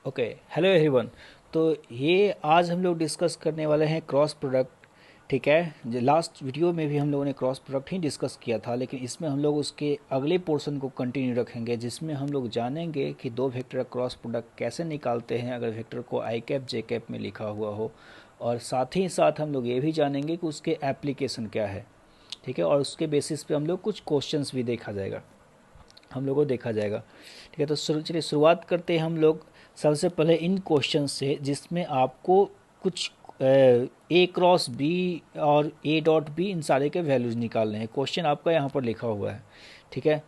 Okay, hello everyone. तो ये आज हम लोग डिस्कस करने वाले हैं क्रॉस प्रोडक्ट। ठीक है, जो लास्ट वीडियो में भी हम लोगों ने क्रॉस प्रोडक्ट ही डिस्कस किया था, लेकिन इसमें हम लोग उसके अगले पोर्शन को कंटिन्यू रखेंगे, जिसमें हम लोग जानेंगे कि दो वेक्टर का क्रॉस प्रोडक्ट कैसे निकालते हैं अगर वेक्टर को आई कैप जे कैप में लिखा हुआ हो। और साथ ही साथ हम लोग ये भी जानेंगे कि उसके एप्लीकेशन क्या है। ठीक है, और उसके बेसिस पे हम लोग कुछ क्वेश्चंस भी हम लोगों को देखा जाएगा। ठीक है, तो चलिए शुरुआत करते हैं हम लोग सबसे पहले इन क्वेश्चन से, जिसमें आपको कुछ ए क्रॉस बी और ए डॉट बी इन सारे के वैल्यूज़ निकालने हैं। क्वेश्चन आपका यहाँ पर लिखा हुआ है। ठीक है,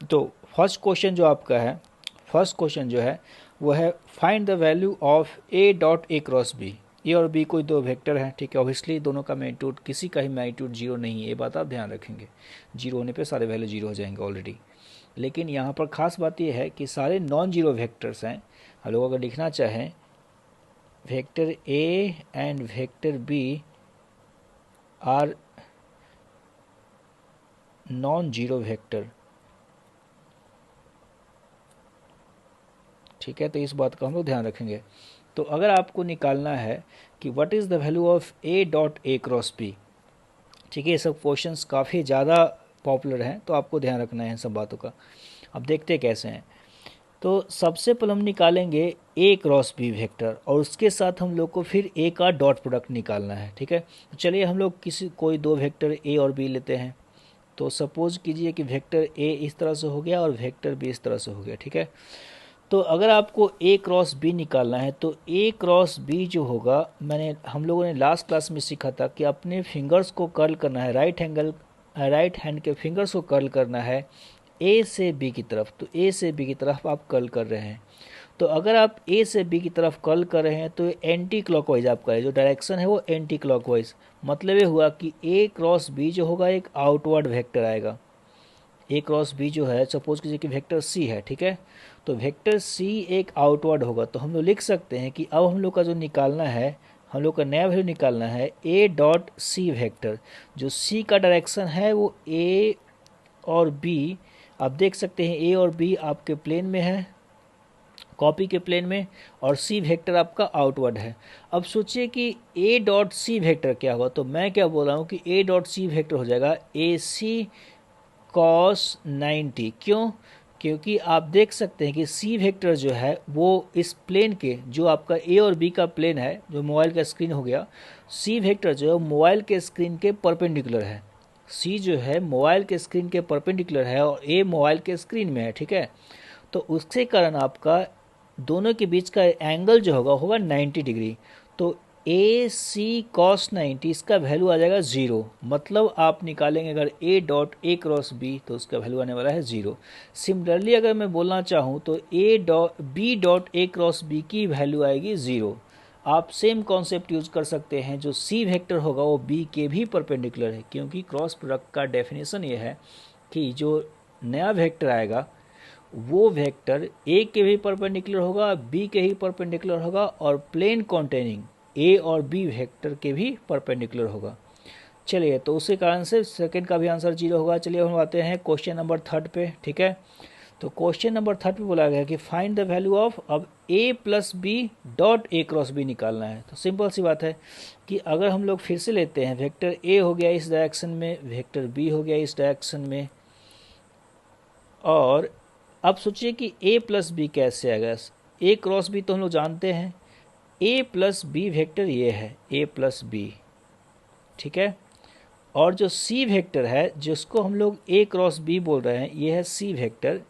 तो फर्स्ट क्वेश्चन जो आपका है, फर्स्ट क्वेश्चन जो है वो है find the value of A dot A cross B. A और बी कोई दो वेक्टर हैं। ठीक है, ऑब्वियसली दोनों का मैग्नीट्यूड, किसी का ही मैग्नीट्यूड जीरो नहीं है, ये बात आप ध्यान रखेंगे। जीरो होने पे सारे वैल्यू जीरो हो जाएंगे ऑलरेडी। लेकिन यहाँ पर ख़ास बात यह है कि सारे नॉन जीरो वेक्टर्स हैं। हम लोग अगर लिखना चाहें vector A and vector B are non zero vector. ठीक है, तो इस बात का हम लोग ध्यान रखेंगे। तो अगर आपको निकालना है कि what is the value of A dot A cross B, ठीक है, ये सब क्वेश्चंस काफ़ी ज़्यादा पॉपुलर हैं, तो आपको ध्यान रखना है इन सब बातों का। अब देखते कैसे हैं। तो सबसे पहले हम निकालेंगे ए क्रॉस बी वेक्टर, और उसके साथ हम लोग को फिर ए का डॉट प्रोडक्ट निकालना है। ठीक है, तो चलिए हम लोग कोई दो वेक्टर ए और बी लेते हैं। तो सपोज कीजिए कि वेक्टर ए इस तरह से हो गया और वेक्टर बी इस तरह से हो गया। ठीक है, तो अगर आपको ए क्रॉस बी निकालना है तो ए क्रॉस बी जो होगा, हम लोगों ने लास्ट क्लास में सीखा था कि अपने फिंगर्स को कर्ल करना है, राइट हैंड के फिंगर्स को कर्ल करना है ए से बी की तरफ। तो ए से बी की तरफ आप कर्ल कर रहे हैं। तो अगर आप ए से बी की तरफ कर्ल कर रहे हैं तो एंटी क्लॉकवाइज आपका है, जो डायरेक्शन है वो एंटी क्लॉकवाइज। मतलब ये हुआ कि ए क्रॉस बी जो होगा एक आउटवर्ड वेक्टर आएगा। ए क्रॉस बी जो है, सपोज कीजिए कि वेक्टर सी है। ठीक है, तो वेक्टर सी एक आउटवर्ड होगा। तो हम लोग लिख सकते हैं कि अब हम लोग का जो निकालना है, हम लोग का नया वैल्यू निकालना है ए डॉट सी वेक्टर। जो सी का डायरेक्शन है वो ए और बी, आप देख सकते हैं ए और बी आपके प्लेन में है, कॉपी के प्लेन में, और सी वेक्टर आपका आउटवर्ड है। अब सोचिए कि ए डॉट सी वेक्टर क्या होगा। तो मैं क्या बोल रहा हूँ कि ए डॉट सी वेक्टर हो जाएगा ए सी कॉस 90। क्यों? क्योंकि आप देख सकते हैं कि सी वेक्टर जो है वो इस प्लेन के, जो आपका ए और बी का प्लेन है, जो मोबाइल का स्क्रीन हो गया, सी वेक्टर जो है मोबाइल के स्क्रीन के परपेंडिकुलर है। सी जो है मोबाइल के स्क्रीन के परपेंडिकुलर है और ए मोबाइल के स्क्रीन में है। ठीक है, तो उसके कारण आपका दोनों के बीच का एंगल जो होगा 90 डिग्री। तो ए सी कॉस 90 इसका वैल्यू आ जाएगा ज़ीरो। मतलब आप निकालेंगे अगर A dot A cross B तो उसका वैल्यू आने वाला है ज़ीरो। सिमिलरली अगर मैं बोलना चाहूँ तो A dot B dot A cross B की वैल्यू आएगी ज़ीरो। आप सेम कॉन्सेप्ट यूज कर सकते हैं, जो सी वेक्टर होगा वो बी के भी परपेंडिकुलर है, क्योंकि क्रॉस प्रोडक्ट का डेफिनेशन ये है कि जो नया वेक्टर आएगा वो वेक्टर ए के भी परपेंडिकुलर होगा, बी के ही परपेंडिकुलर होगा, और प्लेन कॉन्टेनिंग ए और बी वेक्टर के भी परपेंडिकुलर होगा। चलिए, तो उसी कारण से सेकंड का भी आंसर जीरो होगा। चलिए हम आते हैं क्वेश्चन नंबर थर्ड पे। ठीक है, तो क्वेश्चन नंबर थर्ड पे बोला गया कि फाइंड द वैल्यू ऑफ, अब A plus B dot A cross B निकालना है। तो सिंपल सी बात है कि अगर हम लोग फिर से लेते हैं, वेक्टर ए हो गया इस डायरेक्शन में, वेक्टर बी हो गया इस डायरेक्शन में, और अब सोचिए कि ए प्लस बी कैसे आएगा। ए क्रॉस बी तो हम लोग जानते हैं, ए प्लस बी वेक्टर ये है ए प्लस बी। ठीक है, और जो सी वेक्टर है जिसको हम लोग ए क्रॉस बी बोल रहे हैं, ये है सी वेक्टर।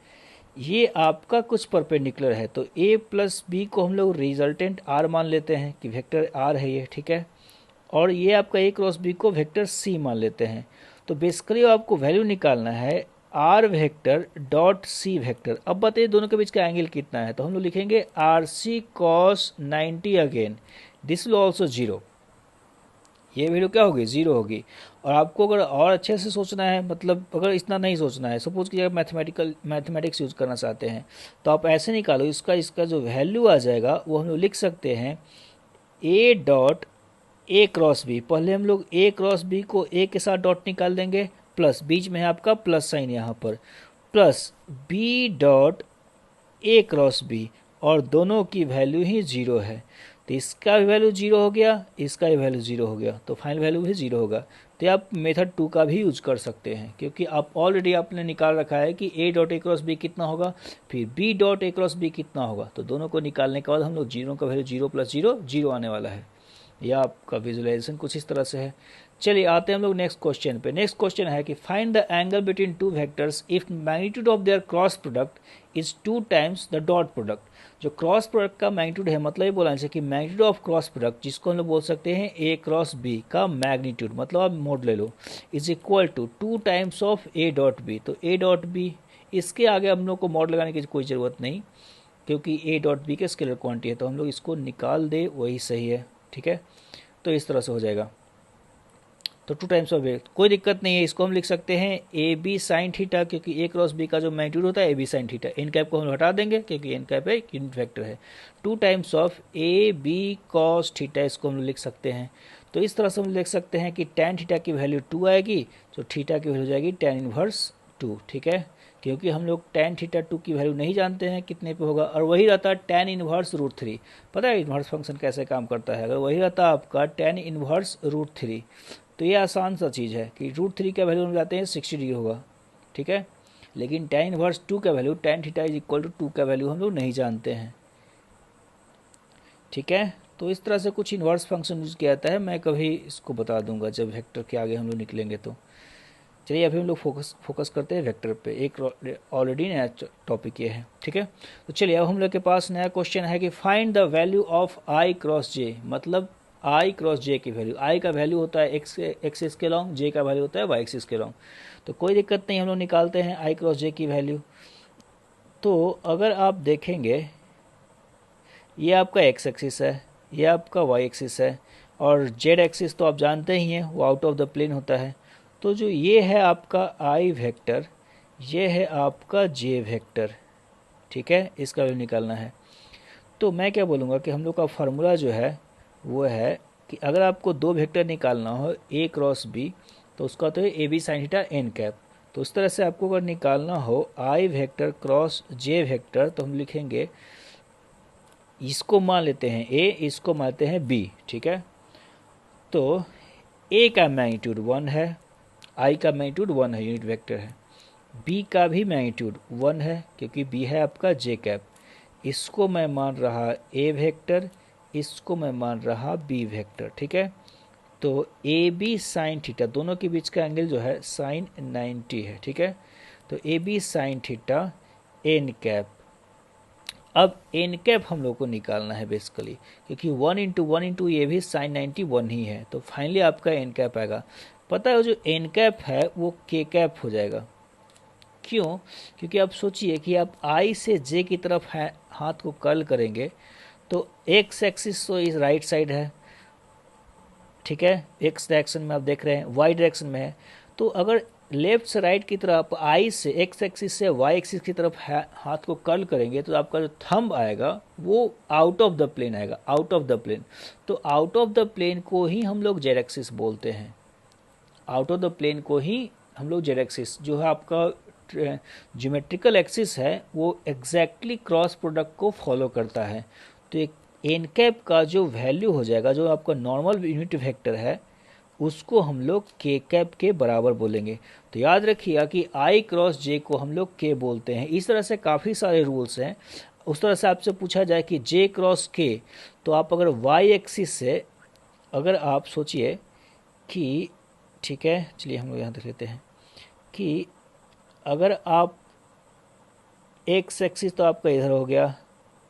ये आपका कुछ परपेंडिकुलर है, तो ए प्लस बी को हम लोग रिजल्टेंट आर मान लेते हैं कि वेक्टर आर है ये। ठीक है, और ये आपका ए क्रॉस बी को वेक्टर सी मान लेते हैं। तो बेसिकली आपको वैल्यू निकालना है R vector dot C vector. अब बताइए दोनों के बीच का एंगल कितना है। तो हम लोग लिखेंगे R C cos 90 again, this will also zero. ये वैल्यू क्या होगी? जीरो होगी। और आपको अगर और अच्छे से सोचना है, मतलब अगर इतना नहीं सोचना है, सपोज कि अगर मैथमेटिक्स यूज करना चाहते हैं, तो आप ऐसे निकालो, इसका इसका जो वैल्यू आ जाएगा वो हम लोग लिख सकते हैं A dot A cross B. पहले हम लोग ए क्रॉस बी को ए के साथ डॉट निकाल देंगे, प्लस बीच में है आपका प्लस साइन यहाँ पर, plus B dot A cross B, और दोनों की वैल्यू ही ज़ीरो है, तो इसका भी वैल्यू ज़ीरो हो गया, इसका भी वैल्यू ज़ीरो हो गया, तो फाइनल वैल्यू भी ज़ीरो होगा। तो आप मेथड 2 का भी यूज कर सकते हैं, क्योंकि आप ऑलरेडी आपने निकाल रखा है कि A dot A cross B कितना होगा, फिर B dot A cross B कितना होगा, तो दोनों को निकालने के बाद हम लोग जीरो का value zero plus zero zero आने वाला है। या आपका विजुअलाइजेशन कुछ इस तरह से है। चलिए आते हैं हम लोग नेक्स्ट क्वेश्चन पे। नेक्स्ट क्वेश्चन है कि find the angle between two vectors if magnitude of their cross product is 2 times the dot product. जो क्रॉस प्रोडक्ट का मैग्नीट्यूड है, मतलब ये बोलना चाहिए कि मैग्नीट्यूड ऑफ क्रॉस प्रोडक्ट, जिसको हम लोग बोल सकते हैं ए क्रॉस बी का मैग्नीट्यूड, मतलब आप मोड ले लो, is equal to 2 times of A dot B. तो ए डॉट बी, इसके आगे हम लोग को मॉड लगाने की कोई ज़रूरत नहीं, क्योंकि ए डॉट बी के स्केलर क्वांटिटी है, तो हम लोग इसको निकाल दे वही सही है। ठीक है, तो इस तरह से हो जाएगा। तो 2 टाइम्स ऑफ ए, कोई दिक्कत नहीं है, इसको हम लिख सकते हैं ए बी साइन थीटा, क्योंकि ए क्रॉस बी का जो मैग्नीट्यूड होता है A B sine theta. N cap को हम हटा देंगे क्योंकि एन कैप एक यूनिट वेक्टर है। 2 times of A B cos theta, इसको हम लिख सकते हैं। तो इस तरह से हम लिख सकते हैं कि tan थीटा की वैल्यू 2 आएगी, तो थीटा की वैल्यू हो जाएगी tan इनवर्स 2। ठीक है, क्योंकि हम लोग tan थीटा 2 की वैल्यू नहीं जानते हैं कितने पे होगा, और वही रहता है tan इनवर्स रूट 3। पता है इनवर्स फंक्शन कैसे काम करता है? अगर वही रहता आपका tan इनवर्स रूट 3, तो ये आसान सा चीज़ है कि रूट 3 का वैल्यू हम जाते हैं 60 डिग्री होगा। ठीक है, लेकिन tan इनवर्स 2 का वैल्यू tan theta is equal to 2 का वैल्यू हम लोग नहीं जानते हैं। ठीक है, तो इस तरह से कुछ इन्वर्स फंक्शन यूज किया जाता है, मैं कभी इसको बता दूंगा जब वेक्टर के आगे हम लोग निकलेंगे। तो चलिए अभी हम लोग फोकस करते हैं वेक्टर पे, एक ऑलरेडी नया टॉपिक ये है। ठीक है, तो चलिए अब हम लोग के पास नया क्वेश्चन है कि find the value of I cross J, मतलब आई क्रॉस जे की वैल्यू। आई का वैल्यू होता है एक्स एक्सिस के लॉन्ग, जे का वैल्यू होता है वाई एक्सिस के लॉन्ग। तो कोई दिक्कत नहीं, हम लोग निकालते हैं आई क्रॉस जे की वैल्यू। तो अगर आप देखेंगे, ये आपका एक्स एक्सिस है, ये आपका वाई एक्सिस है, और जेड एक्सिस तो आप जानते ही हैं वो आउट ऑफ द प्लेन होता है। तो जो ये है आपका आई वेक्टर, ये है आपका जे वेक्टर। ठीक है, इसका वैल्यू निकालना है। तो मैं क्या बोलूँगा कि हम लोग का फार्मूला जो है वो है कि अगर आपको दो वेक्टर निकालना हो ए क्रॉस बी, तो उसका तो है A B sine theta N cap. तो उस तरह से आपको अगर निकालना हो I vector cross J vector, तो हम लिखेंगे, इसको मान लेते हैं ए, इसको मानते हैं बी। ठीक है, तो ए का मैग्नीट्यूड 1 है, आई का मैग्नीट्यूड 1 है, यूनिट वेक्टर है। बी का भी मैग्नीट्यूड 1 है क्योंकि बी है आपका जे कैप। इसको मैं मान रहा ए वेक्टर, इसको मैं मान रहा बी वेक्टर। ठीक है, तो ए बी साइन थीटा, दोनों के बीच का एंगल जो है साइन 90 है। ठीक है, तो A B sine theta N cap. अब एन कैप हम लोग को निकालना है बेसिकली, क्योंकि 1 इंटू ये भी साइन 90 1 ही है, तो फाइनली आपका एन कैप आएगा। पता है वो जो एन कैप है वो के कैप हो जाएगा। क्यों? क्योंकि आप सोचिए कि आप आई से जे की तरफ हाथ को कर्ल करेंगे, तो एक्स एक्सिस तो इस राइट साइड है। ठीक है, एक्स डायरेक्शन में आप देख रहे हैं, वाई डायरेक्शन में है। तो अगर लेफ्ट से राइट की तरफ आई से एक्स एक्सिस से वाई एक्सिस की तरफ हाथ को कर्ल करेंगे, तो आपका जो थंब आएगा वो आउट ऑफ द प्लेन आएगा, आउट ऑफ द प्लेन। तो आउट ऑफ द प्लेन को ही हम लोग जेड एक्सिस बोलते हैं। आउट ऑफ द प्लेन को ही हम लोग जेड एक्सिस, जो है आपका ज्योमेट्रिकल एक्सिस है, वो एग्जैक्टली क्रॉस प्रोडक्ट को फॉलो करता है। तो एक एन कैप का जो वैल्यू हो जाएगा, जो आपका नॉर्मल यूनिट वेक्टर है, उसको हम लोग के कैप के बराबर बोलेंगे। तो याद रखिएगा कि आई क्रॉस जे को हम लोग के बोलते हैं। इस तरह से काफ़ी सारे रूल्स हैं। उस तरह से आपसे पूछा जाए कि जे क्रॉस के, तो आप अगर वाई एक्सिस से अगर आप सोचिए कि, ठीक है चलिए हम लोग यहाँ देख लेते हैं कि अगर आप एक्स एक्सिस तो आपका इधर हो गया,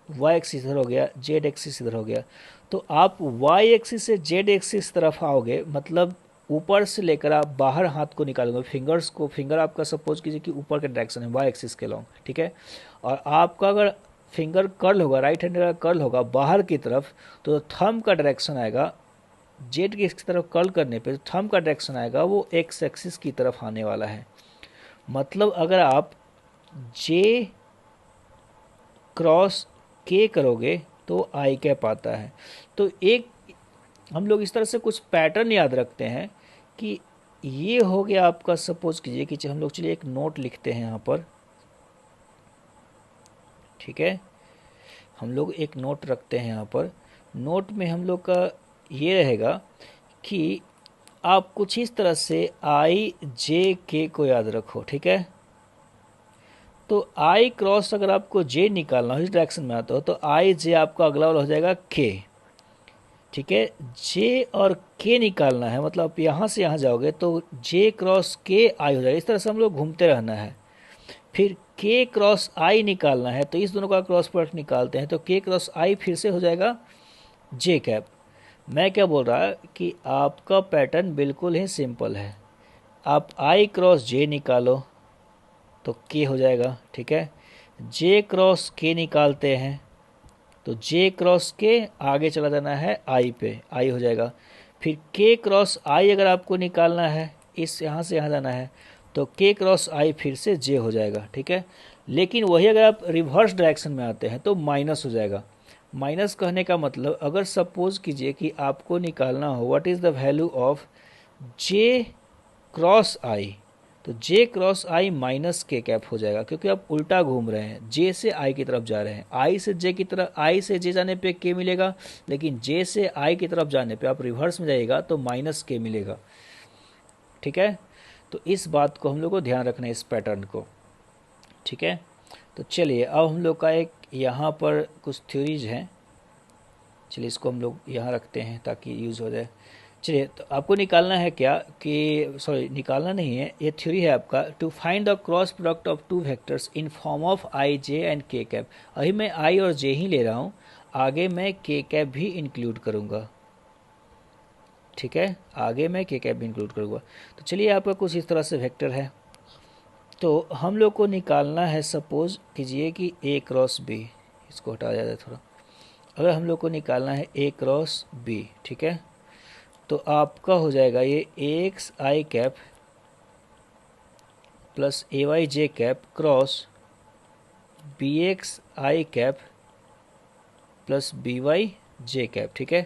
वाई एक्सिस इधर हो गया, जेड एक्सिस इधर हो गया, तो आप वाई एक्सिस से जेड एक्सिस तरफ आओगे, मतलब ऊपर से लेकर आप बाहर हाथ को निकालोगे, फिंगर्स को, फिंगर आपका सपोज कीजिए कि ऊपर के डायरेक्शन है वाई एक्सिस के लॉन्ग। ठीक है, और आपका अगर फिंगर कर्ल होगा, राइट हैंड का कर्ल होगा बाहर की तरफ, तो थंब का डायरेक्शन आएगा जेड की तरफ कर्ल करने पे, थंब का डायरेक्शन आएगा वो एक्स एक्सिस की तरफ आने वाला है। मतलब अगर आप जे क्रॉस के करोगे तो आई कैप आता है। तो एक हम लोग इस तरह से कुछ पैटर्न याद रखते हैं कि ये हो गया आपका, सपोज कीजिए कि हम लोग, चलिए एक नोट लिखते हैं यहाँ पर। ठीक है, हम लोग एक नोट रखते हैं यहाँ पर। नोट में हम लोग का ये रहेगा कि आप कुछ इस तरह से आई जे के को याद रखो, ठीक है। तो आई क्रॉस अगर आपको जे निकालना हो, इस डायरेक्शन में आता हो, तो आई जे आपका अगला वाला हो जाएगा के, ठीक है। जे और के निकालना है, मतलब आप यहाँ से यहाँ जाओगे तो जे क्रॉस के आई हो जाएगा। इस तरह से हम लोग घूमते रहना है। फिर के क्रॉस आई निकालना है, तो इस दोनों का क्रॉस प्रोडक्ट निकालते हैं, तो के क्रॉस आई फिर से हो जाएगा जे कैप। मैं क्या बोल रहा है कि आपका पैटर्न बिल्कुल ही सिंपल है। आप आई क्रॉस जे निकालो तो के हो जाएगा, ठीक है। जे क्रॉस के निकालते हैं तो जे क्रॉस के आगे चला जाना है आई पे, आई हो जाएगा। फिर के क्रॉस आई अगर आपको निकालना है, इस यहाँ से यहाँ जाना है, तो के क्रॉस आई फिर से जे हो जाएगा, ठीक है। लेकिन वही अगर आप रिवर्स डायरेक्शन में आते हैं तो माइनस हो जाएगा। माइनस कहने का मतलब, अगर सपोज कीजिए कि आपको निकालना हो what is the value of J cross I, तो J cross I minus K cap हो जाएगा, क्योंकि आप उल्टा घूम रहे हैं, जे से आई की तरफ जा रहे हैं। आई से जे की तरफ, आई से जे जाने पे के मिलेगा, लेकिन जे से आई की तरफ जाने पे आप रिवर्स में जाइएगा तो माइनस के मिलेगा, ठीक है। तो इस बात को हम लोग को ध्यान रखना है, इस पैटर्न को, ठीक है। तो चलिए अब हम लोग का एक यहाँ पर कुछ थ्योरीज हैं, चलिए इसको हम लोग यहाँ रखते हैं ताकि यूज़ हो जाए। चलिए, तो आपको निकालना है क्या कि, सॉरी निकालना नहीं है, ये थ्योरी है आपका, to find the cross product of two vectors in form of I J and K cap. अभी मैं आई और जे ही ले रहा हूँ, आगे मैं के कैप भी इंक्लूड करूँगा, ठीक है। आगे मैं के कैप भी इंक्लूड करूँगा। तो चलिए, आपका कुछ इस तरह से वेक्टर है, तो हम लोग को निकालना है, सपोज कीजिए कि ए क्रॉस बी, इसको हटा जाए थोड़ा। अगर हम लोग को निकालना है ए क्रॉस बी, ठीक है, तो आपका हो जाएगा ये एक्स आई कैप प्लस ए वाई जे कैप क्रॉस बी एक्स आई कैप प्लस बी वाई जे कैप, ठीक है।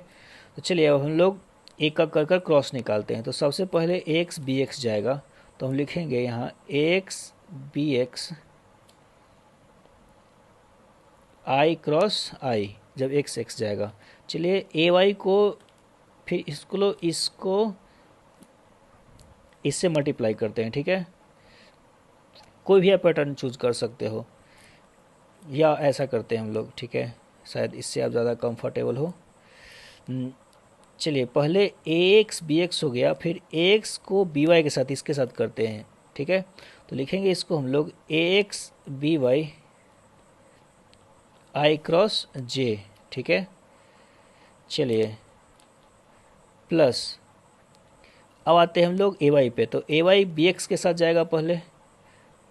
तो चलिए अब हम लोग एक एक कर क्रॉस निकालते हैं। तो सबसे पहले एक्स बी एक्स जाएगा, तो हम लिखेंगे यहाँ एक्स बी एक्स आई क्रॉस आई, जब एक्स एक्स जाएगा। चलिए ए वाई को फिर इसको इससे मल्टीप्लाई करते हैं, ठीक है। कोई भी आप पैटर्न चूज कर सकते हो, या ऐसा करते हैं हम लोग, ठीक है, शायद इससे आप ज़्यादा कंफर्टेबल हो। चलिए पहले ए एक्स बी एक्स हो गया, फिर ए एक्स को बी वाई के साथ इसके साथ करते हैं, ठीक है। तो लिखेंगे इसको हम लोग ए एक्स बी वाई आई क्रॉस जे, ठीक है। चलिए प्लस, अब आते हैं हम लोग ए वाई पे, तो ए वाई बी एक्स के साथ जाएगा पहले,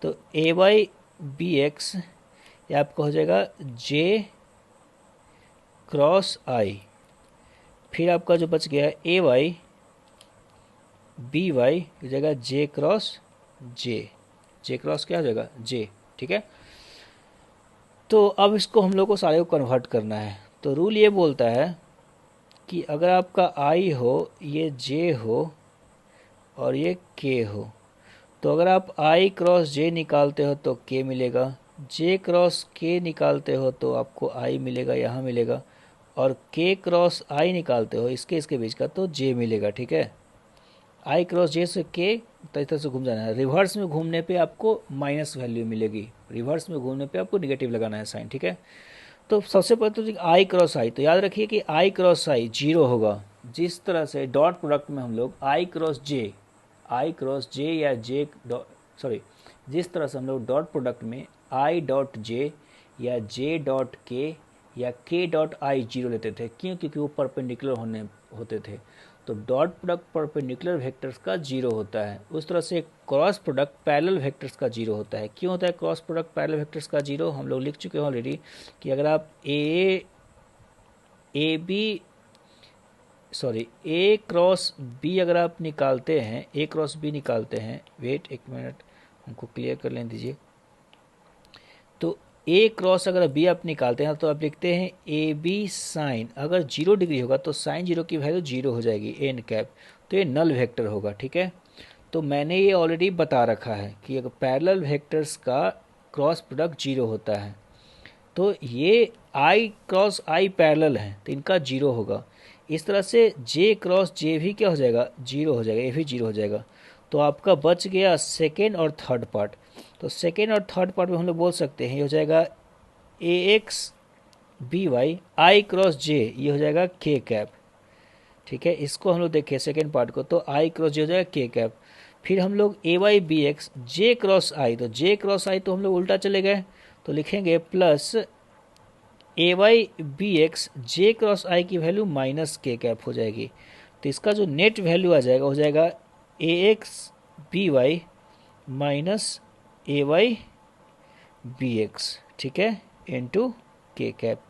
तो ए वाई बी एक्स ये आपका हो जाएगा जे क्रॉस आई। फिर आपका जो बच गया ए वाई बी वाई हो जाएगा जे क्रॉस जे, जे क्रॉस क्या हो जाएगा जे, ठीक है। तो अब इसको हम लोग को सारे को कन्वर्ट करना है। तो रूल ये बोलता है कि अगर आपका आई हो, ये जे हो और ये के हो, तो अगर आप आई क्रॉस जे निकालते हो तो के मिलेगा, जे क्रॉस के निकालते हो तो आपको आई मिलेगा, यहाँ मिलेगा, और के क्रॉस आई निकालते हो इसके बीच का तो जे मिलेगा, ठीक है। आई क्रॉस जे से के, तो इस तरह से घूम जाना है। रिवर्स में घूमने पे आपको माइनस वैल्यू मिलेगी, रिवर्स में घूमने पे आपको निगेटिव लगाना है साइन, ठीक है। तो सबसे पहले तो आई क्रॉस आई, तो याद रखिए कि आई क्रॉस आई जीरो होगा। जिस तरह से डॉट प्रोडक्ट में हम लोग आई क्रॉस जे या जे सॉरी, जिस तरह से हम लोग डॉट प्रोडक्ट में आई डॉट जे या जे डॉट के या के डॉट आई जीरो लेते थे, क्यों, क्योंकि वो परपेंडिकुलर होते थे। तो डॉट प्रोडक्ट परपेंडिकुलर वेक्टर्स का जीरो होता है, उस तरह से क्रॉस प्रोडक्ट पैरेलल वेक्टर्स का जीरो होता है। क्यों होता है क्रॉस प्रोडक्ट पैरेलल वेक्टर्स का जीरो, हम लोग लिख चुके हैं ऑलरेडी कि अगर आप ए क्रॉस बी अगर आप निकालते हैं, ए क्रॉस बी निकालते हैं, वेट एक मिनट हमको क्लियर कर लेने दीजिए। तो ए क्रॉस अगर बी आप निकालते हैं तो आप लिखते हैं ए बी साइन, अगर 0 डिग्री होगा तो साइन 0 की वैल्यू 0 हो जाएगी एन कैप, तो ये नल वेक्टर होगा, ठीक है। तो मैंने ये ऑलरेडी बता रखा है कि अगर पैरेलल वेक्टर्स का क्रॉस प्रोडक्ट 0 होता है। तो ये आई क्रॉस आई पैरेलल है तो इनका जीरो होगा। इस तरह से जे क्रॉस जे भी क्या हो जाएगा, जीरो हो जाएगा, ये भी जीरो हो जाएगा। तो आपका बच गया सेकेंड और थर्ड पार्ट। तो सेकेंड और थर्ड पार्ट में हम लोग बोल सकते हैं ये हो जाएगा A X B Y I cross जे, ये हो जाएगा के कैप। ठीक है, इसको हम लोग देखें सेकेंड पार्ट को, तो आई क्रॉस जे हो जाएगा के कैप। फिर हम लोग ए Y B x J cross I, तो जे क्रॉस आई तो हम लोग उल्टा चले गए, तो लिखेंगे प्लस ए वाई बी एक्स जे क्रॉस आई की वैल्यू माइनस के कैप हो जाएगी। तो इसका जो नेट वैल्यू आ जाएगा हो जाएगा A X B Y minus A Y B X, ठीक है, इंटू के कैप।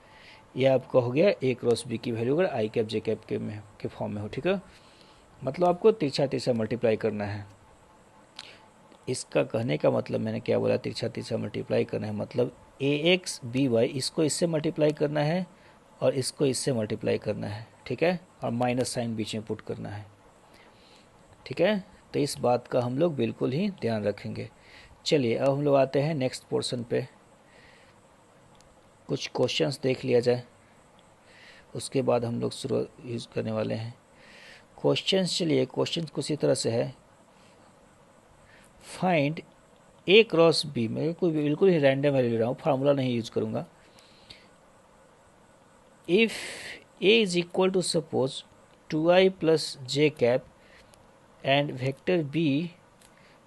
यह आपका हो गया ए क्रॉस बी की वैल्यू अगर आई कैप जे कैप के फॉर्म में हो। ठीक है, मतलब आपको तिरछा तिरछा मल्टीप्लाई करना है। इसका कहने का मतलब मैंने क्या बोला, तिरछा तिरछा मल्टीप्लाई करना है मतलब ए एक्स बी वाई इसको इससे मल्टीप्लाई करना है और इसको इससे मल्टीप्लाई करना है। ठीक है, और माइनस साइन बीच में पुट करना है। ठीक है, तो इस बात का हम लोग बिल्कुल ही ध्यान रखेंगे। चलिए अब हम लोग आते हैं नेक्स्ट पोर्शन पे, कुछ क्वेश्चंस देख लिया जाए, उसके बाद हम लोग शुरू यूज़ करने वाले हैं क्वेश्चंस। चलिए क्वेश्चंस कुछ इस तरह से है, फाइंड ए क्रॉस बी, मैं कोई बिल्कुल ही रैंडम वैल्यू ले रहा हूँ, फार्मूला नहीं यूज करूँगा। If A is equal to suppose 2i plus J cap and vector B,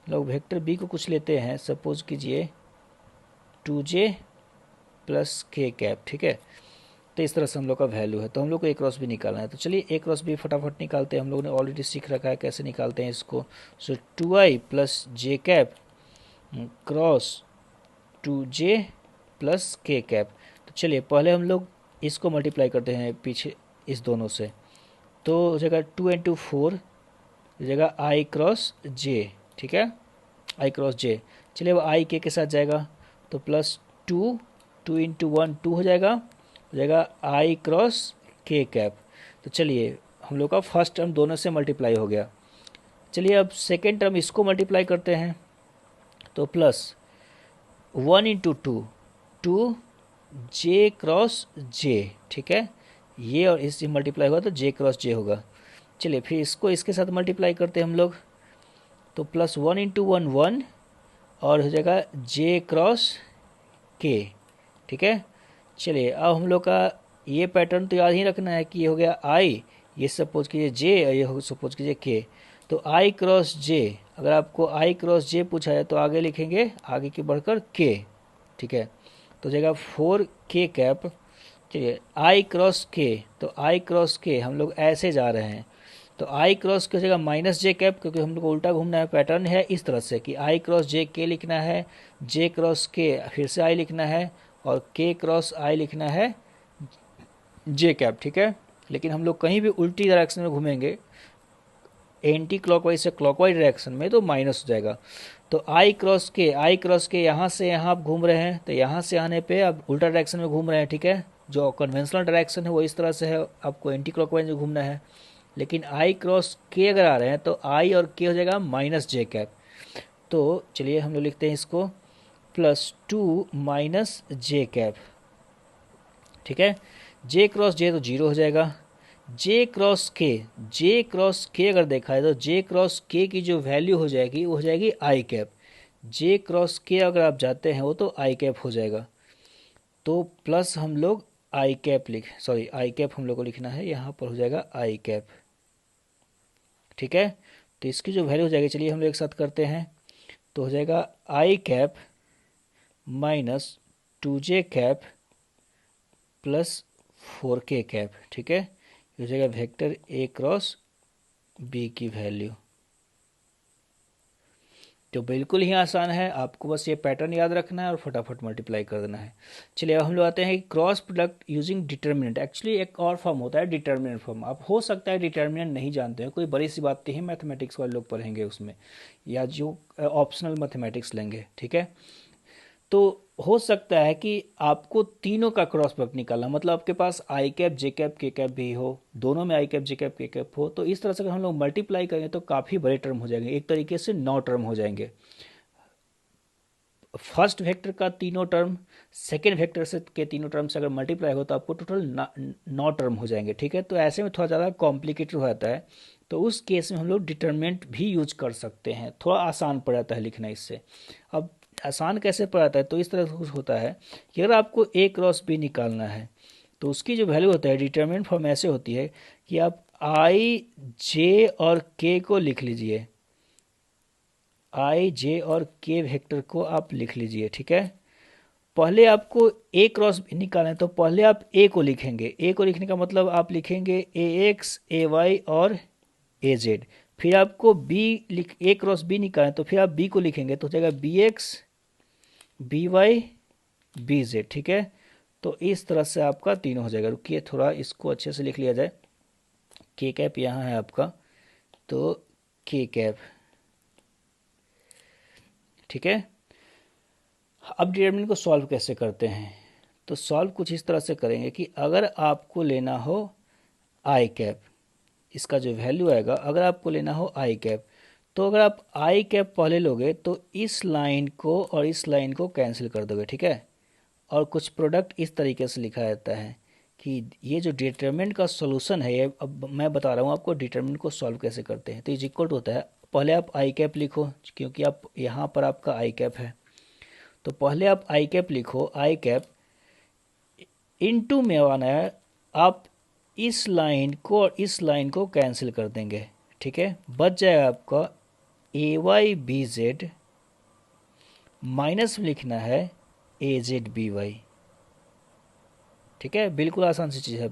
लोग वेक्टर बी को कुछ लेते हैं, सपोज कीजिए 2j प्लस के कैप। ठीक है, तो इस तरह से हम लोग का वैल्यू है, तो हम लोग को ए क्रॉस बी निकालना है। तो चलिए ए क्रॉस बी फटाफट निकालते हैं, हम लोगों ने ऑलरेडी सीख रखा है कैसे निकालते हैं इसको। सो 2i plus J cap cross 2j plus K cap. तो चलिए पहले हम लोग इसको मल्टीप्लाई करते हैं पीछे इस दोनों से, तो हो जाएगा 2 इंटू 4 हो जाएगा आई क्रॉस जे। ठीक है, आई क्रॉस जे। चलिए अब आई के साथ जाएगा तो प्लस 2, 2 इंटू 1 2 हो जाएगा आई क्रॉस के कैप। तो चलिए हम लोग का फर्स्ट टर्म दोनों से मल्टीप्लाई हो गया। चलिए अब सेकेंड टर्म इसको मल्टीप्लाई करते हैं, तो प्लस 1 इंटू 2 2 जे क्रॉस जे। ठीक है, ये और इससे मल्टीप्लाई हुआ तो जे क्रॉस जे होगा। चलिए फिर इसको इसके साथ मल्टीप्लाई करते हैं हम लोग, तो प्लस 1 इंटू 1 1 और हो जाएगा जे क्रॉस के। ठीक है, चलिए अब हम लोग का ये पैटर्न तो याद ही रखना है कि ये हो गया आई, ये सपोज कीजिए जे और ये सपोज कीजिए के। तो आई क्रॉस जे, अगर आपको आई क्रॉस जे पूछा है तो आगे लिखेंगे आगे की बढ़कर के। ठीक है, तो जाएगा 4 के कैप। चलिए आई क्रॉस के, तो आई क्रॉस के हम लोग ऐसे जा रहे हैं, तो आई क्रॉस की जगह माइनस जे कैप, क्योंकि हम लोग को उल्टा घूमना है। पैटर्न है इस तरह से कि आई क्रॉस जे के लिखना है, जे क्रॉस के फिर से आई लिखना है और के क्रॉस आई लिखना है जे कैप। ठीक है, लेकिन हम लोग कहीं भी उल्टी डायरेक्शन में घूमेंगे एंटी क्लॉकवाइज से क्लॉकवाइज डायरेक्शन में तो माइनस हो जाएगा। तो आई क्रॉस के यहाँ से यहाँ आप घूम रहे हैं, तो यहाँ से आने पे आप उल्टा डायरेक्शन में घूम रहे हैं। ठीक है, जो कन्वेंशनल डायरेक्शन है वो इस तरह से है, आपको एंटी क्लॉकवाइज में घूमना है। लेकिन आई क्रॉस के अगर आ रहे हैं तो आई और के हो जाएगा माइनस जे कैप। तो चलिए हम लोग लिखते हैं इसको प्लस 2 माइनस जे कैप। ठीक है, जे क्रॉस जे तो जीरो हो जाएगा, जे क्रॉस के अगर देखा है तो जे क्रॉस के की जो वैल्यू हो जाएगी वो हो जाएगी आई कैप। जे क्रॉस के अगर आप जाते हैं वो तो आई कैप हो जाएगा। तो प्लस हम लोग आई कैप आई कैप हम लोग को लिखना है, यहाँ पर हो जाएगा आई कैप। ठीक है, तो इसकी जो वैल्यू हो जाएगी, चलिए हम लोग एक साथ करते हैं, तो हो जाएगा I cap minus 2j cap plus 4k cap. ठीक है, हो जाएगा वेक्टर ए क्रॉस बी की वैल्यू। तो बिल्कुल ही आसान है, आपको बस ये पैटर्न याद रखना है और फटाफट मल्टीप्लाई कर देना है। चलिए अब हम लोग आते हैं cross product using determinant. Actually एक और फॉर्म होता है डिटर्मिनेंट फॉर्म, आप हो सकता है डिटर्मिनेंट नहीं जानते हैं, कोई बड़ी सी बात नहीं है, मैथमेटिक्स वाले लोग पढ़ेंगे उसमें या जो ऑप्शनल मैथमेटिक्स लेंगे। ठीक है, तो हो सकता है कि आपको तीनों का क्रॉस प्रोडक्ट निकालना, मतलब आपके पास आई कैप जे कैप के कैप भी हो, दोनों में आई कैप जे कैप के कैप हो, तो इस तरह से अगर हम लोग मल्टीप्लाई करेंगे तो काफ़ी बड़े टर्म हो जाएंगे, एक तरीके से 9 टर्म हो जाएंगे। फर्स्ट वेक्टर का तीनों टर्म सेकेंड वेक्टर से के तीनों टर्म से अगर मल्टीप्लाई हो तो आपको टोटल 9 टर्म हो जाएंगे, ठीक है। तो ऐसे में थोड़ा ज़्यादा कॉम्प्लिकेटेड हो जाता है, तो उस केस में हम लोग डिटरमिनेंट भी यूज कर सकते हैं, थोड़ा आसान पड़ जाता है लिखना इससे। अब आसान कैसे पड़ जाता है, तो इस तरह से कुछ होता है कि अगर आपको ए क्रॉस बी निकालना है तो उसकी जो वैल्यू होता है डिटरमिनेंट फॉर्म ऐसे होती है कि आप आई जे और के को लिख लीजिए, आई जे और के वेक्टर को आप लिख लीजिए, ठीक है। पहले आपको ए क्रॉस बी निकालना है तो पहले आप ए को लिखेंगे, ए को लिखने का मतलब आप लिखेंगे ए एक्स ए वाई और ए जेड। फिर आपको बी लिख ए क्रॉस बी निकालना है तो फिर आप बी को लिखेंगे तो हो जाएगा B X B Y B Z, ठीक है। तो इस तरह से आपका तीनों हो जाएगा। रुकिए थोड़ा इसको अच्छे से लिख लिया जाए। के कैप यहाँ है आपका, तो के कैप, ठीक है। अब डिटरमिनेंट को सॉल्व कैसे करते हैं, तो सॉल्व कुछ इस तरह से करेंगे कि अगर आपको लेना हो आई कैप, इसका जो वैल्यू आएगा, अगर आपको लेना हो आई कैप, तो अगर आप आई कैप पहले लोगे तो इस लाइन को और इस लाइन को कैंसिल कर दोगे, ठीक है। और कुछ प्रोडक्ट इस तरीके से लिखा जाता है कि ये जो डिटरमिनेंट का सॉल्यूशन है, ये अब मैं बता रहा हूँ आपको डिटरमिनेंट को सॉल्व कैसे करते हैं। तो इज इक्वल टू होता है, पहले आप आई कैप लिखो क्योंकि आप यहाँ पर आपका आई कैप है, तो पहले आप आई कैप लिखो, आई कैप इनटू में आना है, आप इस लाइन को और इस लाइन को कैंसिल कर देंगे, ठीक है। बच जाएगा आपका A Y B Z, minus में लिखना है ए जेड बी वाई, ठीक है। बिल्कुल आसान सी चीज़ है।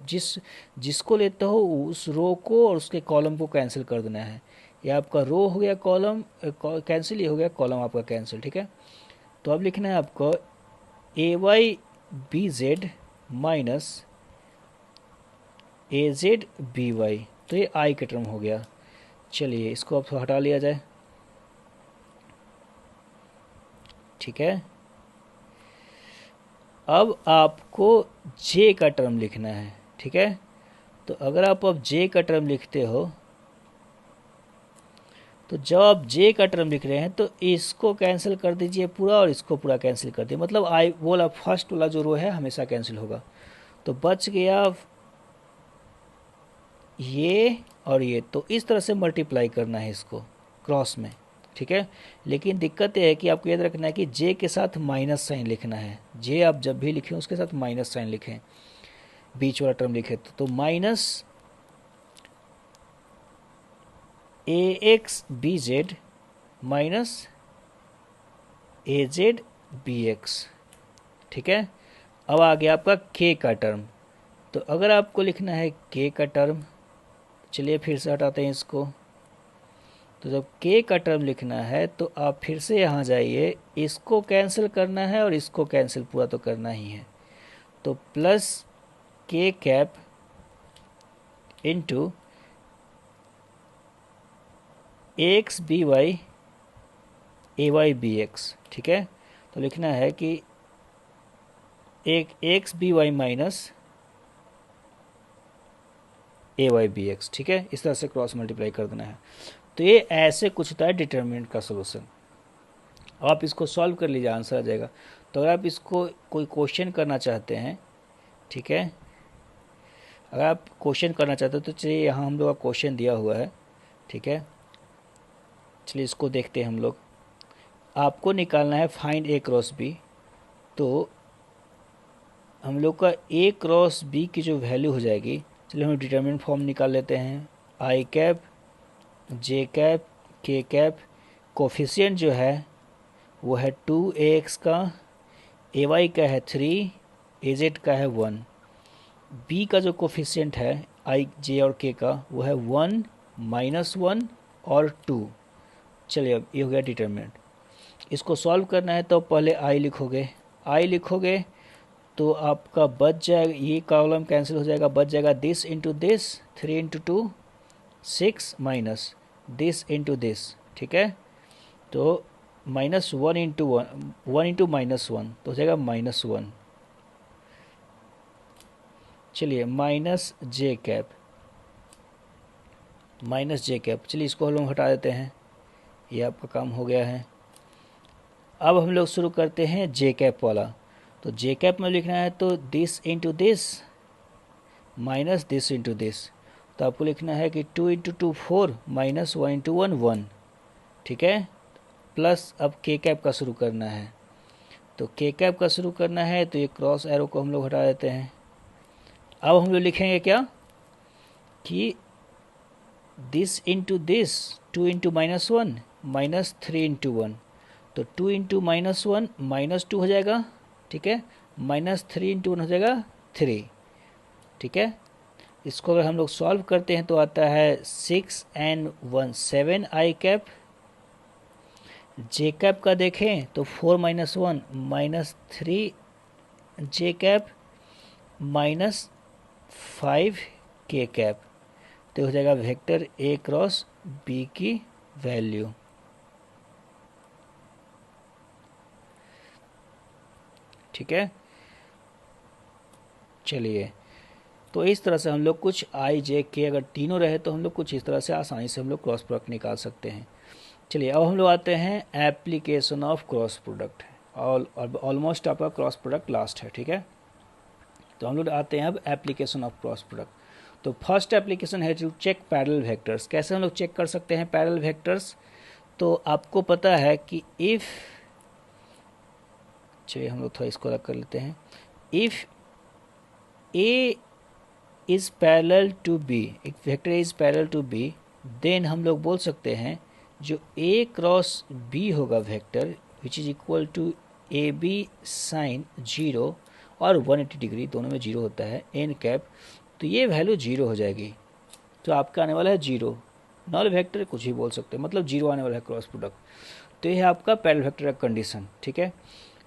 जिसको लेते हो उस रो को और उसके कॉलम को कैंसिल कर देना है। ये आपका रो हो गया, कॉलम कैंसिल, ये हो गया कॉलम आपका कैंसिल, ठीक है। तो अब लिखना है आपको ए वाई बी जेड माइनस ए जेड बी वाई, तो ये आई का टर्म हो गया। चलिए इसको अब तो हटा लिया जाए, ठीक है। अब आपको जे का टर्म लिखना है, ठीक है। तो अगर आप अब जे का टर्म लिखते हो तो जब आप जे का टर्म लिख रहे हैं तो इसको कैंसिल कर दीजिए पूरा और इसको पूरा कैंसिल कर दिए, मतलब आई बोला फर्स्ट वाला जो रो है हमेशा कैंसिल होगा। तो बच गया ये और ये, तो इस तरह से मल्टीप्लाई करना है इसको क्रॉस में, ठीक है। लेकिन दिक्कत ये है कि आपको याद रखना है कि जे के साथ माइनस साइन लिखना है। जे आप जब भी लिखें उसके साथ माइनस साइन लिखें, बीच वाला टर्म लिखे तो माइनस ए एक्स बी जेड माइनस ए जेड बी एक्स, ठीक है। अब आ गया आपका के का टर्म, तो अगर आपको लिखना है के का टर्म, चलिए फिर से हटाते हैं इसको। तो जब के का टर्म लिखना है तो आप फिर से यहाँ जाइए, इसको कैंसिल करना है और इसको कैंसिल पूरा तो करना ही है। तो plus K cap into X B Y A Y B X, ठीक है। तो लिखना है कि एक X B Y minus A Y B X, ठीक है। इस तरह से क्रॉस मल्टीप्लाई कर देना है। तो ये ऐसे कुछ होता है डिटरमिनेंट का सोल्यूशन। आप इसको सॉल्व कर लीजिए, आंसर आ जाएगा। तो अगर आप इसको कोई क्वेश्चन करना चाहते हैं, ठीक है, अगर आप क्वेश्चन करना चाहते हो तो चलिए यहाँ हम लोग का क्वेश्चन दिया हुआ है, ठीक है। चलिए इसको देखते हैं हम लोग। आपको निकालना है फाइंड ए क्रॉस बी, तो हम लोग का ए क्रॉस बी की जो वैल्यू हो जाएगी, चलिए हम डिटरमिनेंट फॉर्म निकाल लेते हैं। आई कैप जे कैप के कैप, कोफिशिएंट जो है वो है 2ax का, ए वाई का है 3, ए जेड का है 1, बी का जो कोफिशिएंट है आई जे और के का वो है 1 -1 और 2। चलिए अब ये हो गया डिटरमिनेंट। इसको सॉल्व करना है तो पहले आई लिखोगे, आई लिखोगे तो आपका बच जाएगा, ये कॉलम कैंसिल हो जाएगा, बच जाएगा this into this, 3 into 2 6 minus this into this, ठीक है। तो माइनस 1 इंटू 1 इंटू -1 तो हो जाएगा -1। चलिए माइनस जे कैप, माइनस जे कैप, चलिए इसको हम लोग हटा देते हैं, ये आपका काम हो गया है। अब हम लोग शुरू करते हैं जे कैप वाला। तो जे कैप में लिखना है तो this into this minus this into this. तो आपको लिखना है कि 2 इंटू 2 4 माइनस 1 इंटू 1 1, ठीक है। प्लस अब के कैप का शुरू करना है। तो के कैप का शुरू करना है तो ये क्रॉस एरो को हम लोग हटा देते हैं। अब हम लोग लिखेंगे क्या कि this into this 2 into minus 1 minus 3 into 1। तो 2 इंटू माइनस 1 माइनस 2 हो जाएगा, ठीक है। माइनस 3 इंटू 1 हो जाएगा 3, ठीक है। इसको अगर हम लोग सॉल्व करते हैं तो आता है 6 and 1 7 I cap. J cap का देखें तो 4 माइनस 1 माइनस 3 जे कैप माइनस 5 के कैप। तो हो जाएगा वेक्टर ए क्रॉस बी की वैल्यू, ठीक है। चलिए, तो इस तरह से हम लोग कुछ आई जे के अगर तीनों रहे तो हम लोग कुछ इस तरह से आसानी से हम लोग क्रॉस प्रोडक्ट निकाल सकते हैं। चलिए, अब हम लोग आते हैं application of cross product. Almost आपका क्रॉस प्रोडक्ट लास्ट है, ठीक है। तो हम लोग आते हैं अब एप्लीकेशन ऑफ क्रॉस प्रोडक्ट। तो फर्स्ट एप्लीकेशन है टू चेक पैरेलल वेक्टर्स। कैसे हम लोग चेक कर सकते हैं पैरेलल वेक्टर्स? तो आपको पता है कि इफ़, चलिए हम लोग थोड़ा इसको अलग कर लेते हैं। If A is parallel to B, एक vector is parallel to B, then हम लोग बोल सकते हैं जो ए क्रॉस बी होगा vector which is equal to A B sine 0 और 180 डिग्री, दोनों में 0 होता है, एन कैप। तो ये वैल्यू 0 हो जाएगी। तो आपका आने वाला है 0। नॉल वेक्टर कुछ भी बोल सकते हैं, मतलब 0 आने वाला है क्रॉस प्रोडक्ट। तो ये है आपका पैरेलल वेक्टर का कंडीशन, ठीक है।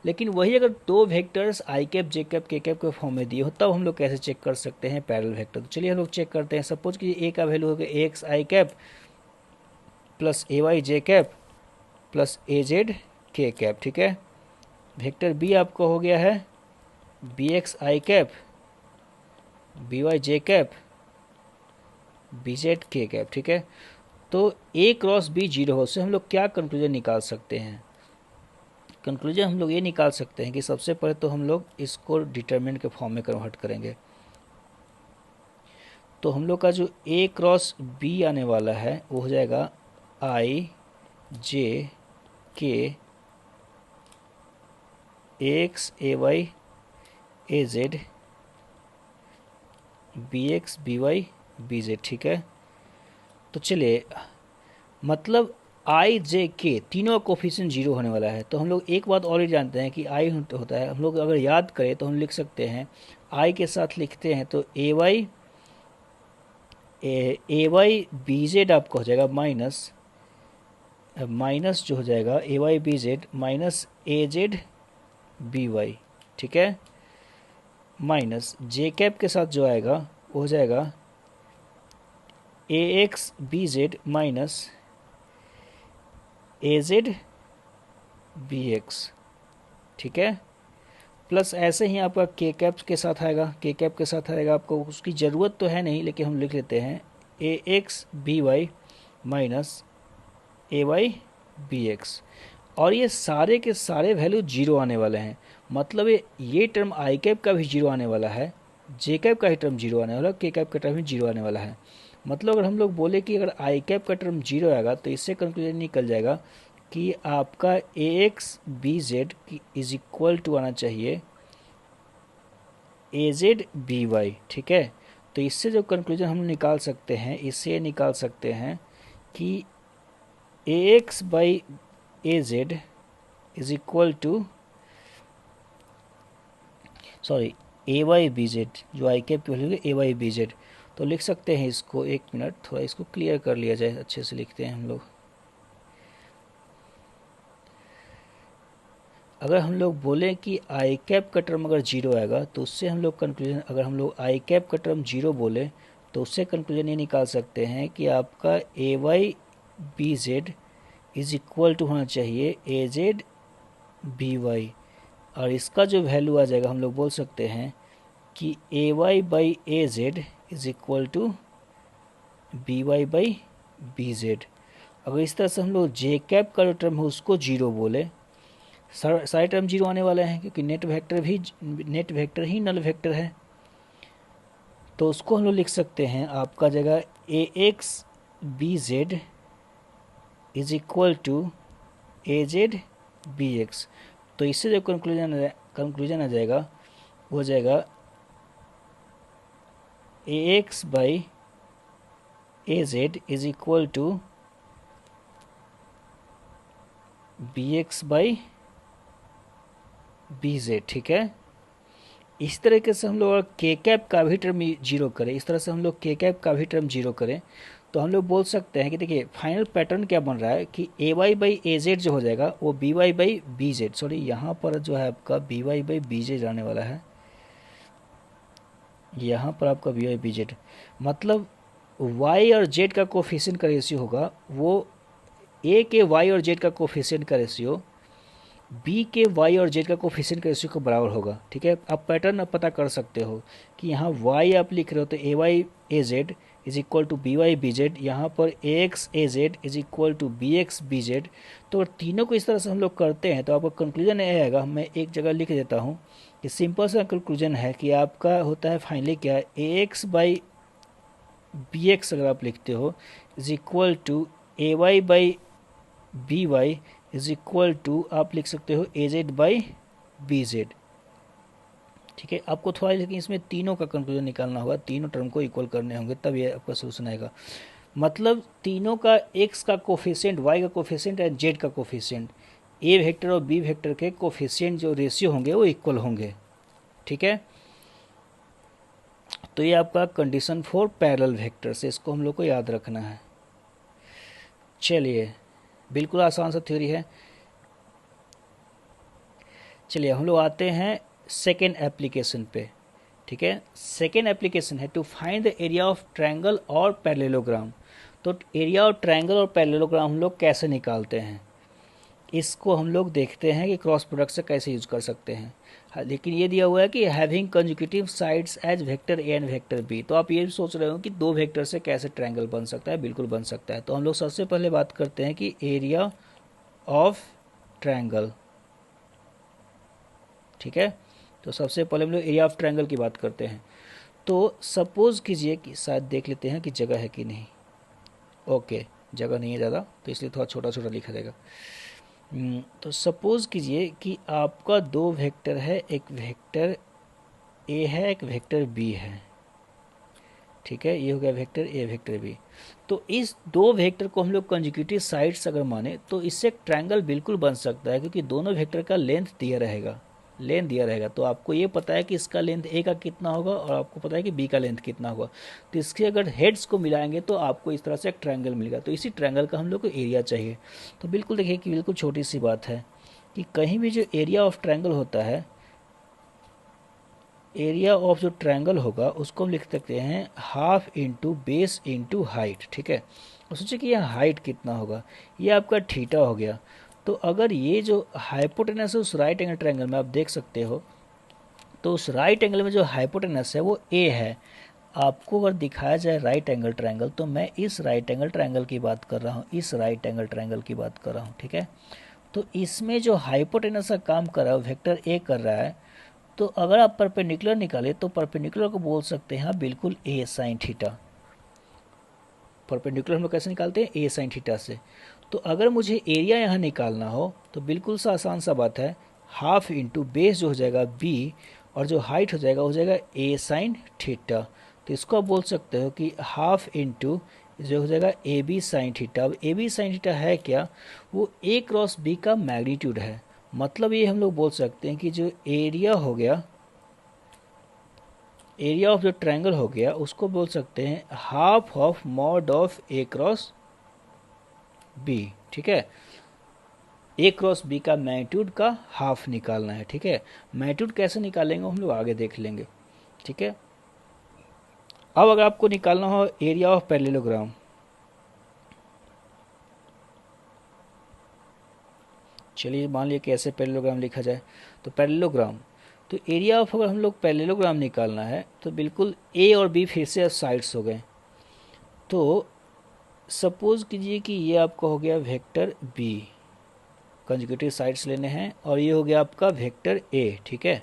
लेकिन वही अगर दो वेक्टर्स आई कैप जे कैप के कैप के फॉर्म में दिए हो तब हम लोग कैसे चेक कर सकते हैं पैरेलल वेक्टर? तो चलिए हम लोग चेक करते हैं। सपोज कि ए का वैल्यू हो गया ए एक्स आई कैप प्लस ए वाई जे कैप प्लस ए जेड के कैप, ठीक है। वेक्टर बी आपका हो गया है बी एक्स आई कैप बी वाई जे कैप बी जेड के कैप, ठीक है। तो ए क्रॉस बी 0 हो, उससे हम लोग क्या कंक्लूजन निकाल सकते हैं? कंक्लूजन हम लोग ये निकाल सकते हैं कि सबसे पहले तो हम लोग इसको डिटरमिनेंट के फॉर्म में कन्वर्ट करेंगे। तो हम लोग का जो ए क्रॉस बी आने वाला है वो हो जाएगा I J K X A Y A Z B X B Y B Z, ठीक है। तो चलिए, मतलब आई जे के तीनों का कोफिशिएंट 0 होने वाला है। तो हम लोग एक बात और ही जानते हैं कि आई होता है, हम लोग अगर याद करें तो हम लिख सकते हैं आई के साथ लिखते हैं तो ए वाई बी जेड आपका हो जाएगा माइनस माइनस जो हो जाएगा ए वाई बी जेड माइनस ए जेड बी वाई, ठीक है। माइनस जे कैप के साथ जो आएगा वो हो जाएगा A X B Z minus A Z B X, ठीक है। प्लस ऐसे ही आपका के कैप के साथ आएगा, के कैप के साथ आएगा, आपको उसकी ज़रूरत तो है नहीं लेकिन हम लिख लेते हैं ए X B Y minus A Y B x. और ये सारे के सारे वैल्यू 0 आने वाले हैं। मतलब ये टर्म आई कैप का भी 0 आने वाला है, जे कैप का ही टर्म 0 आने वाला है, के कैप का टर्म भी 0 आने वाला है। मतलब अगर हम लोग बोले कि अगर आई कैप का टर्म 0 आएगा तो इससे कंक्लूजन निकल जाएगा कि आपका A X B Z is equal to आना चाहिए ए जेड बी वाई, ठीक है। तो इससे जो कंक्लूजन हम निकाल सकते हैं, इससे निकाल सकते हैं कि A X by A Z is equal to sorry A Y B Z, जो आई कैप की वैल्यू है ए वाई बी जेड। तो लिख सकते हैं इसको, एक मिनट थोड़ा इसको क्लियर कर लिया जाए, अच्छे से लिखते हैं हम लोग। अगर हम लोग बोलें कि आई कैप का टर्म अगर 0 आएगा तो उससे हम लोग कंक्लूजन, अगर हम लोग आई कैप का टर्म 0 बोले तो उससे कंक्लूजन ये निकाल सकते हैं कि आपका A Y B Z is equal to होना चाहिए ए जेड बी वाई। और इसका जो वैल्यू आ जाएगा हम लोग बोल सकते हैं कि A Y by A Z is equal to B Y by B Z. अगर इस तरह से हम लोग जे कैप का जो टर्म है उसको 0 बोले सारे टर्म जीरो आने वाले हैं क्योंकि नेट वेक्टर ही नल वेक्टर है। तो उसको हम लोग लिख सकते हैं आपका जगह A X B Z is equal to A Z B X. तो इससे जो कंक्लूजन आ जाएगा वो हो जाएगा A X by A Z is equal to B X by B Z. ठीक है, इस तरीके से हम लोग के कैप का भी टर्म जीरो करें, इस तरह से हम लोग के कैप का भी टर्म जीरो करें, तो हम लोग बोल सकते हैं कि देखिए फाइनल पैटर्न क्या बन रहा है कि A Y by A Z जो हो जाएगा वो B Y by B Z, sorry यहाँ पर जो है आपका B Y by B Z आने वाला है, यहाँ पर आपका बी वाई बी जेड, मतलब y और z का कोफिशिएंट का रेशियो होगा वो a के y और z का कोफिशिएंट का रेशियो b के y और z का कोफिशिएंट का रेशियो को बराबर होगा। ठीक है, आप पैटर्न पता कर सकते हो कि यहाँ y आप लिख रहे हो तो A Y A Z is equal to B Y B Z, यहाँ पर A X A Z is equal to B X B Z. तो अगर तीनों को इस तरह से हम लोग करते हैं तो आपका कंक्लूजन ये आएगा, मैं एक जगह लिख देता हूँ कि सिंपल सा कंक्लूजन है कि आपका होता है फाइनली क्या है A X by B X अगर आप लिखते हो is equal to A Y by B Y is equal to आप लिख सकते हो A Z by B Z. ठीक है, आपको थोड़ा लेकिन इसमें तीनों का कंक्लूजन निकालना होगा, तीनों टर्म को इक्वल करने होंगे तब ये आपका सोल्यूशन आएगा। मतलब तीनों का एक्स का कोफिशिएंट, वाई का कोफिशिएंट एंड जेड का कोफिशिएंट, ए वेक्टर और बी वेक्टर के कोफिशिएंट जो रेशियो होंगे वो इक्वल होंगे। ठीक है, तो ये आपका कंडीशन फॉर पैरेलल वेक्टर से, इसको हम लोग को याद रखना है। चलिए, बिल्कुल आसान सा थ्योरी है। चलिए हम लोग आते हैं सेकेंड एप्लीकेशन पे। ठीक है, सेकेंड एप्लीकेशन है to find the area of triangle और पैरेललोग्राम। तो एरिया ऑफ ट्रायंगल और पैरेललोग्राम हम लोग कैसे निकालते हैं, इसको हम लोग देखते हैं कि क्रॉस प्रोडक्ट से कैसे यूज कर सकते हैं। लेकिन ये दिया हुआ है कि having conjugative sides as vector A and vector B, तो आप ये भी सोच रहे हो कि दो वेक्टर से कैसे ट्रायंगल बन सकता है, बिल्कुल बन सकता है। तो हम लोग सबसे पहले बात करते हैं कि एरिया ऑफ ट्रायंगल। ठीक है, तो सबसे पहले हम लोग एरिया ऑफ ट्रायंगल की बात करते हैं। तो सपोज कीजिए कि शायद देख लेते हैं कि जगह है कि नहीं। ओके, जगह नहीं है ज़्यादा तो इसलिए थोड़ा छोटा छोटा लिखा जाएगा। तो सपोज कीजिए कि आपका दो वेक्टर है, एक वेक्टर ए है एक वेक्टर बी है। ठीक है, ये हो गया वेक्टर ए वेक्टर बी। तो इस दो वेक्टर को हम लोग कंजुगेटिव साइड्स अगर माने तो इससे एक ट्रायंगल बिल्कुल बन सकता है, क्योंकि दोनों वेक्टर का लेंथ दिया रहेगा। तो आपको ये पता है कि इसका लेंथ ए का कितना होगा और आपको पता है कि बी का लेंथ कितना होगा। तो इसके अगर हेड्स को मिलाएंगे तो आपको इस तरह से एक ट्रायंगल मिलेगा। तो इसी ट्रायंगल का हम लोग को एरिया चाहिए। तो बिल्कुल देखिए कि बिल्कुल छोटी सी बात है कि कहीं भी जो एरिया ऑफ ट्रायंगल होता है, एरिया ऑफ जो ट्रायंगल होगा उसको हम लिख सकते हैं half into base into height. ठीक है, और सोचिए कि यह हाइट कितना होगा, ये आपका थीटा हो गया। तो अगर ये जो हाइपोटेनस है उस राइट एंगल ट्रायंगल में आप देख सकते हो, तो उस राइट एंगल में जो हाइपोटेनस है वो ए है। आपको अगर दिखाया जाए राइट एंगल ट्रायंगल तो मैं इस राइट एंगल ट्रायंगल की बात कर रहा हूँ, इस राइट एंगल ट्रायंगल की बात कर रहा हूँ। ठीक है, तो इसमें जो हाइपोटेनस का काम कर रहा है वेक्टर ए कर रहा है। तो अगर आप परपेंडिकुलर निकाले तो परपेंडिकुलर को बोल सकते हैं बिल्कुल ए साइन थीटा। परपेंडिकुलर हम लोग कैसे निकालते हैं, ए साइन थीटा से। तो अगर मुझे एरिया यहाँ निकालना हो तो बिल्कुल सा आसान सा बात है, हाफ इंटू बेस जो हो जाएगा बी और जो हाइट हो जाएगा ए साइन थीटा। तो इसको आप बोल सकते हो कि हाफ इंटू जो हो जाएगा ए बी साइन थीटा। अब ए बी साइन थीटा है क्या, वो ए क्रॉस बी का मैग्नीट्यूड है। मतलब ये हम लोग बोल सकते हैं कि जो एरिया हो गया, एरिया ऑफ जो ट्रायंगल हो गया उसको बोल सकते हैं half of mod of A cross B. ठीक है, ए क्रॉस बी का मैग्नीट्यूड का हाफ निकालना है। ठीक है, मैग्नीट्यूड कैसे निकालेंगे हम लोग आगे देख लेंगे। ठीक है, अब अगर आपको निकालना हो एरिया ऑफ पैरेललोग्राम, चलिए मान लिया कैसे पैरेललोग्राम लिखा जाए। तो पैरेललोग्राम, तो एरिया ऑफ अगर हम लोग पैरेललोग्राम निकालना है तो बिल्कुल ए और बी फिर से साइड्स हो गए। तो सपोज कीजिए कि ये आपका हो गया वेक्टर बी कंजुगेटिव साइड्स लेने हैं, और ये हो गया आपका वेक्टर ए, ठीक है।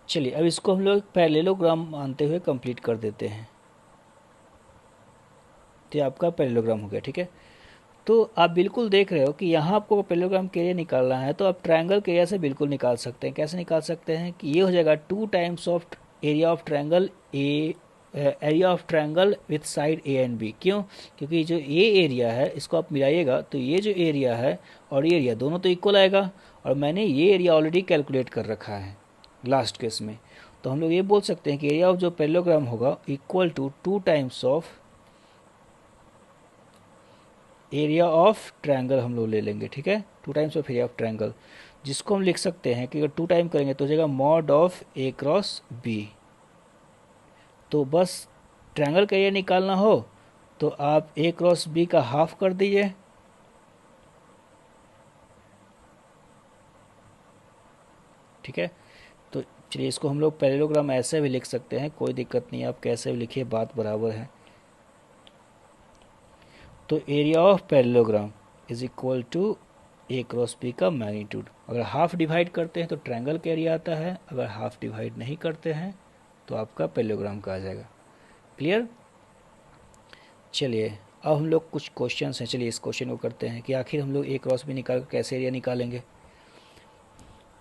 चलिए अब इसको हम लोग पैरेललोग्राम मानते हुए कंप्लीट कर देते हैं। तो ये आपका पैरेललोग्राम हो गया, ठीक है। तो आप बिल्कुल देख रहे हो कि यहाँ आपको पैरेललोग्राम के एरिया निकालना है, तो आप ट्रायंगल के एरिया से बिल्कुल निकाल सकते हैं। कैसे निकाल सकते हैं कि ये हो जाएगा 2 times of area of triangle A, area of triangle with side A and B. क्यों? क्योंकि जो ये एरिया है इसको आप मिलाइएगा तो ये जो एरिया है और ये एरिया दोनों तो इक्वल आएगा, और मैंने ये एरिया ऑलरेडी कैलकुलेट कर रखा है लास्ट केस में। तो हम लोग ये बोल सकते हैं कि एरिया ऑफ जो पैरेललोग्राम होगा equal to 2 times of area of triangle हम लोग ले लेंगे, ठीक है। 2 times of area of triangle, जिसको हम लिख सकते हैं कि अगर 2 टाइम करेंगे तो हो जाएगा mod of A cross B. तो बस ट्रायंगल का एरिया निकालना हो तो आप ए क्रॉस बी का हाफ कर दीजिए, ठीक है। तो चलिए इसको हम लोग पैरेललोग्राम ऐसे भी लिख सकते हैं, कोई दिक्कत नहीं, आप कैसे भी लिखिए, बात बराबर है। तो area of parallelogram is equal to A cross B का मैग्नीट्यूड। अगर हाफ डिवाइड करते हैं तो ट्रायंगल का एरिया आता है, अगर हाफ डिवाइड नहीं करते हैं तो आपका पैरेललोग्राम का आ जाएगा। क्लियर? चलिए अब हम लोग कुछ क्वेश्चन हैं, चलिए इस क्वेश्चन को करते हैं कि आखिर हम लोग ए क्रॉस बी निकाल कर कैसे एरिया निकालेंगे,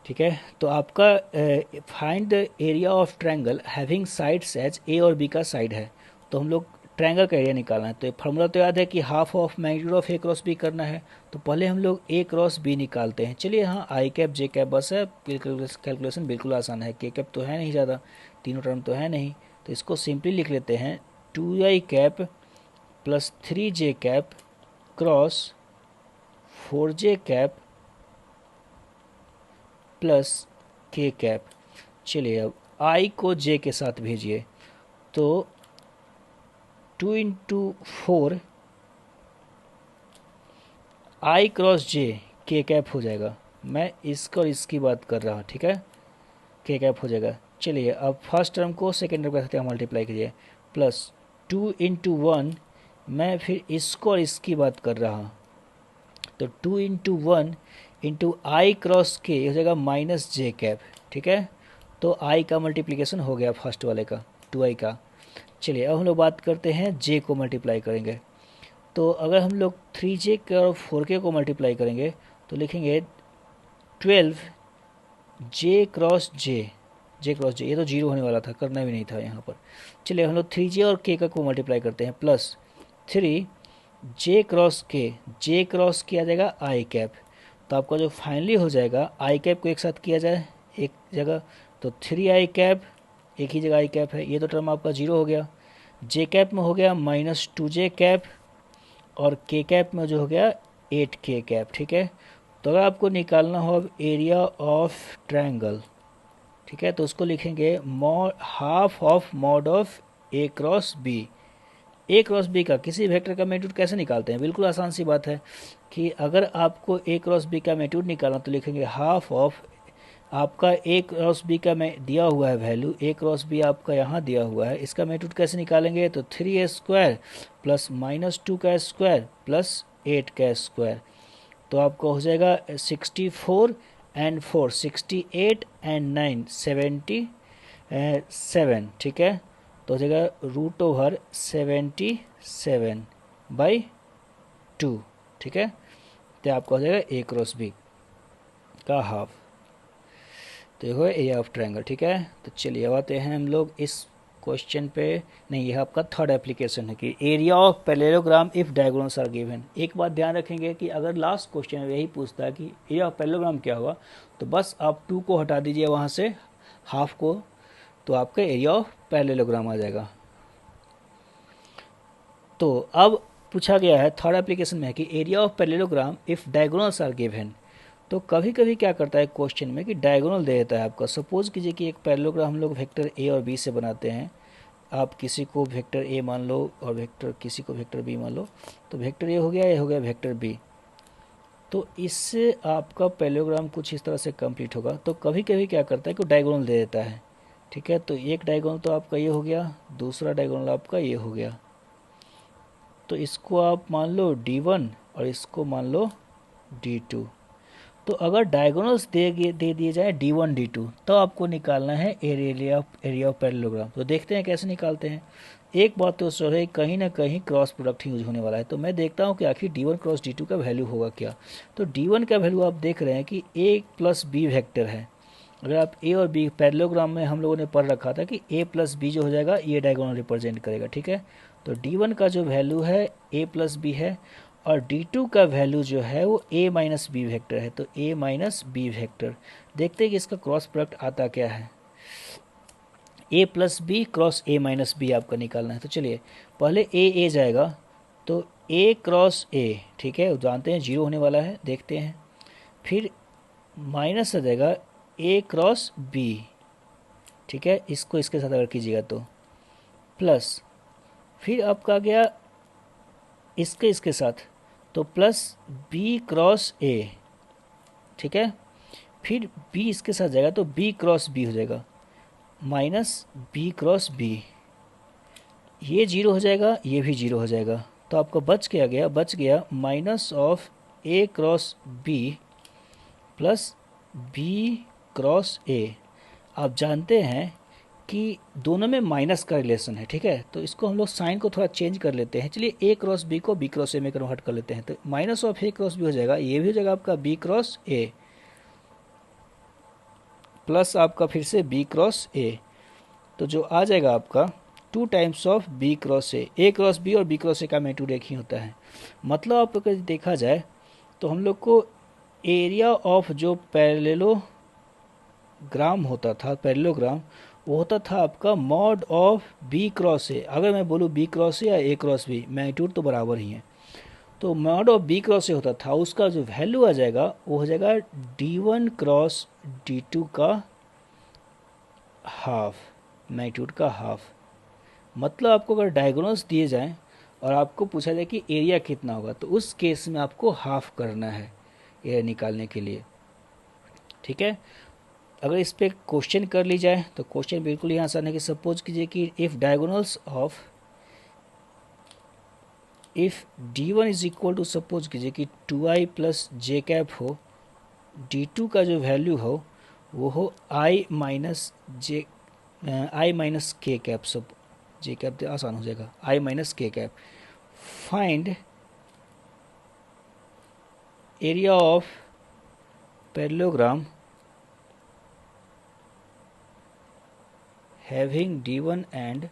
ठीक है। तो आपका find the area of triangle having sides as A और बी का साइड है, तो हम लोग ट्रायंगल का एरिया निकालना है। तो फार्मूला तो याद है कि half of magnitude of A cross B करना है। तो पहले हम लोग ए क्रॉस बी निकालते हैं। चलिए यहाँ आई कैप जे कैप बस है, कैलकुलेशन बिल्कुल आसान है, के कैप तो है नहीं ज़्यादा, तीनों टर्म तो है नहीं, तो इसको सिंपली लिख लेते हैं 2i cap plus 3j cap cross 4j cap plus K cap. चलिए अब i को j के साथ भेजिए, तो 2 इंटू 4 i क्रॉस j के कैप हो जाएगा। मैं इसका और इसकी बात कर रहा हूँ, ठीक है, के कैप हो जाएगा। चलिए अब फर्स्ट टर्म को सेकेंड टर्म के साथ मल्टीप्लाई कीजिए, प्लस 2 इंटू 1, मैं फिर इसको और इसकी बात कर रहा हूँ, तो 2 इंटू 1 इंटू आई क्रॉस के हो जाएगा माइनस जे कैप, ठीक है। तो आई का मल्टीप्लिकेशन हो गया फर्स्ट वाले का 2i का। चलिए अब हम लोग बात करते हैं जे को मल्टीप्लाई करेंगे। तो अगर हम लोग 3j के और 4k को मल्टीप्लाई करेंगे तो लिखेंगे 12 जे क्रॉस जे, जे क्रॉस जे, ये तो जीरो होने वाला था, करना भी नहीं था यहाँ पर। चलिए हम लोग 3j और k का को मल्टीप्लाई करते हैं, प्लस 3 जे क्रॉस के, जे क्रॉस किया जाएगा आई कैप। तो आपका जो फाइनली हो जाएगा आई कैप को एक साथ किया जाए एक जगह, तो 3i कैप, एक ही जगह आई कैप है, ये तो टर्म आपका जीरो हो गया। जे कैप में हो गया -2j कैप, और के कैप में जो हो गया 8k कैप, ठीक है। तो अगर आपको निकालना हो अब एरिया ऑफ ट्रायंगल, ठीक है, तो उसको लिखेंगे half of mod of A cross B. A cross B का किसी वेक्टर का मैग्नीट्यूड कैसे निकालते हैं? बिल्कुल आसान सी बात है कि अगर आपको ए क्रॉस बी का मैग्नीट्यूड निकालना तो लिखेंगे हाफ ऑफ आपका ए क्रॉस बी का में दिया हुआ है वैल्यू, ए क्रॉस बी आपका यहाँ दिया हुआ है, इसका मैग्नीट्यूड कैसे निकालेंगे? तो 3a स्क्वायर प्लस -2 का स्क्वायर प्लस 8 का स्क्वायर। तो आपका हो जाएगा 64 एंड 4 68 एंड 9 77, ठीक है। तो हो जाएगा √77/2, ठीक है। तो आपका हो जाएगा ए क्रॉस बी का हाफ। तो ये हो एरिया ऑफ ट्रायंगल, ठीक है। तो चलिए अब आते हैं हम लोग इस क्वेश्चन पे, नहीं यह आपका थर्ड एप्लीकेशन है कि area of parallelogram if diagonals are given. एक बात ध्यान रखेंगे कि अगर लास्ट क्वेश्चन में यही पूछता है कि एरिया ऑफ पैरेललोग्राम क्या हुआ, तो बस आप 2 को हटा दीजिए वहाँ से, हाफ को, तो आपका एरिया ऑफ पैरेललोग्राम आ जाएगा। तो अब पूछा गया है थर्ड एप्लीकेशन में कि area of parallelogram if diagonals are given. तो कभी कभी क्या करता है क्वेश्चन में कि डायगोनल दे देता है आपका। सपोज कीजिए कि एक पैरेललोग्राम हम लोग वेक्टर ए और बी से बनाते हैं, आप किसी को वेक्टर ए मान लो और वेक्टर किसी को वेक्टर बी मान लो, तो वेक्टर ए हो गया, ये हो गया वेक्टर बी। तो इससे आपका पैरेललोग्राम कुछ इस तरह से कंप्लीट होगा। तो कभी कभी क्या करता है कि डायगोनल दे देता है, ठीक है। तो एक डायगोनल तो आपका ये हो गया, दूसरा डायगोनल आपका ये हो गया, तो इसको आप मान लो D1 और इसको मान लो D2, तो अगर डायगोनल्स दे दिए जाए D1 D2 तो आपको निकालना है एरिया ऑफ पैरेललोग्राम। तो देखते हैं कैसे निकालते हैं। एक बात तो सर है, कहीं ना कहीं क्रॉस प्रोडक्ट यूज होने वाला है, तो मैं देखता हूँ कि आखिर D1 क्रॉस D2 का वैल्यू होगा क्या। तो D1 का वैल्यू आप देख रहे हैं कि A प्लस बी वेक्टर है। अगर आप ए और बी पैरेललोग्राम में हम लोगों ने पढ़ रखा था कि ए प्लस बी जो हो जाएगा ये डायगोनल रिप्रेजेंट करेगा, ठीक है। तो D1 का जो वैल्यू है ए प्लस बी है, और D2 का वैल्यू जो है वो a माइनस बी वेक्टर है। तो a माइनस बी वेक्टर, देखते हैं कि इसका क्रॉस प्रोडक्ट आता क्या है। a plus B cross a minus B आपका निकालना है। तो चलिए पहले a जाएगा, तो a क्रॉस a, ठीक है, जानते हैं जीरो होने वाला है, देखते हैं। फिर माइनस आ जाएगा a क्रॉस b, ठीक है, इसको इसके साथ अगर कीजिएगा तो प्लस, फिर आपका आ गया इसके साथ, तो प्लस b क्रॉस a, ठीक है। फिर b इसके साथ जाएगा तो b क्रॉस b हो जाएगा, माइनस b क्रॉस b, ये जीरो हो जाएगा, ये भी जीरो हो जाएगा। तो आपका बच गया minus of a cross b plus b cross a। आप जानते हैं कि दोनों में माइनस का रिलेशन है, ठीक है। तो इसको हम लोग साइन को थोड़ा चेंज कर लेते हैं। चलिए a क्रॉस b को b क्रॉस a में कन्वर्ट कर लेते हैं। तो minus of a cross b हो जाएगा, ये भी हो जाएगा आपका b क्रॉस a, प्लस आपका फिर से b क्रॉस a। तो जो आ जाएगा आपका 2 times of b cross a cross b और b क्रॉस a का मैग्नीट्यूड एक ही होता है। मतलब आप अगर देखा जाए तो हम लोग को एरिया ऑफ जो पैरेललोग्राम होता था, पैरेललोग्राम, वो होता था आपका mod of b cross a। अगर मैं बोलूँ b क्रॉस a या a क्रॉस b, मैग्नीट्यूड तो बराबर ही है। तो mod of b cross a होता था, उसका जो वैल्यू आ जाएगा वो हो जाएगा d1 क्रॉस d2 का हाफ, मैग्नीट्यूड का हाफ। मतलब आपको अगर डायगोनल्स दिए जाएं और आपको पूछा जाए कि एरिया कितना होगा, तो उस केस में आपको हाफ करना है एरिया निकालने के लिए, ठीक है। अगर इस पर क्वेश्चन कर ली जाए तो क्वेश्चन बिल्कुल ही आसान है कि सपोज कीजिए कि if diagonals of if d1 is equal to, suppose कीजिए कि 2i प्लस जे कैप हो, d2 का जो वैल्यू हो वो हो i माइनस के कैप, सब जे कैप आसान हो जाएगा, i minus K cap. Find area of parallelogram having d1 and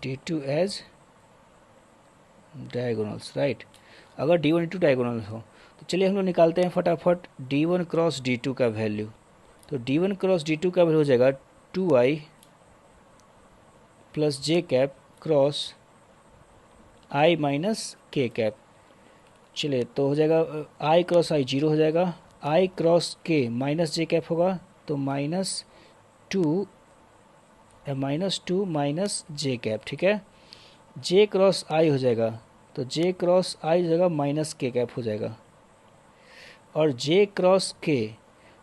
d2 as diagonals, right. अगर d1 d2 डायगोनल हो तो चलिए हम लोग निकालते हैं फटाफट d1 क्रॉस d2 का वैल्यू। तो d1 क्रॉस d2 का वैल्यू हो जाएगा 2i plus J cap cross i minus K cap. चलिए तो हो जाएगा i क्रॉस i जीरो हो जाएगा, i क्रॉस के माइनस जे कैप होगा, तो -2 माइनस जे कैप, ठीक है। j क्रॉस i हो जाएगा, तो j क्रॉस i हो जाएगा माइनस के कैप हो जाएगा, और j क्रॉस k,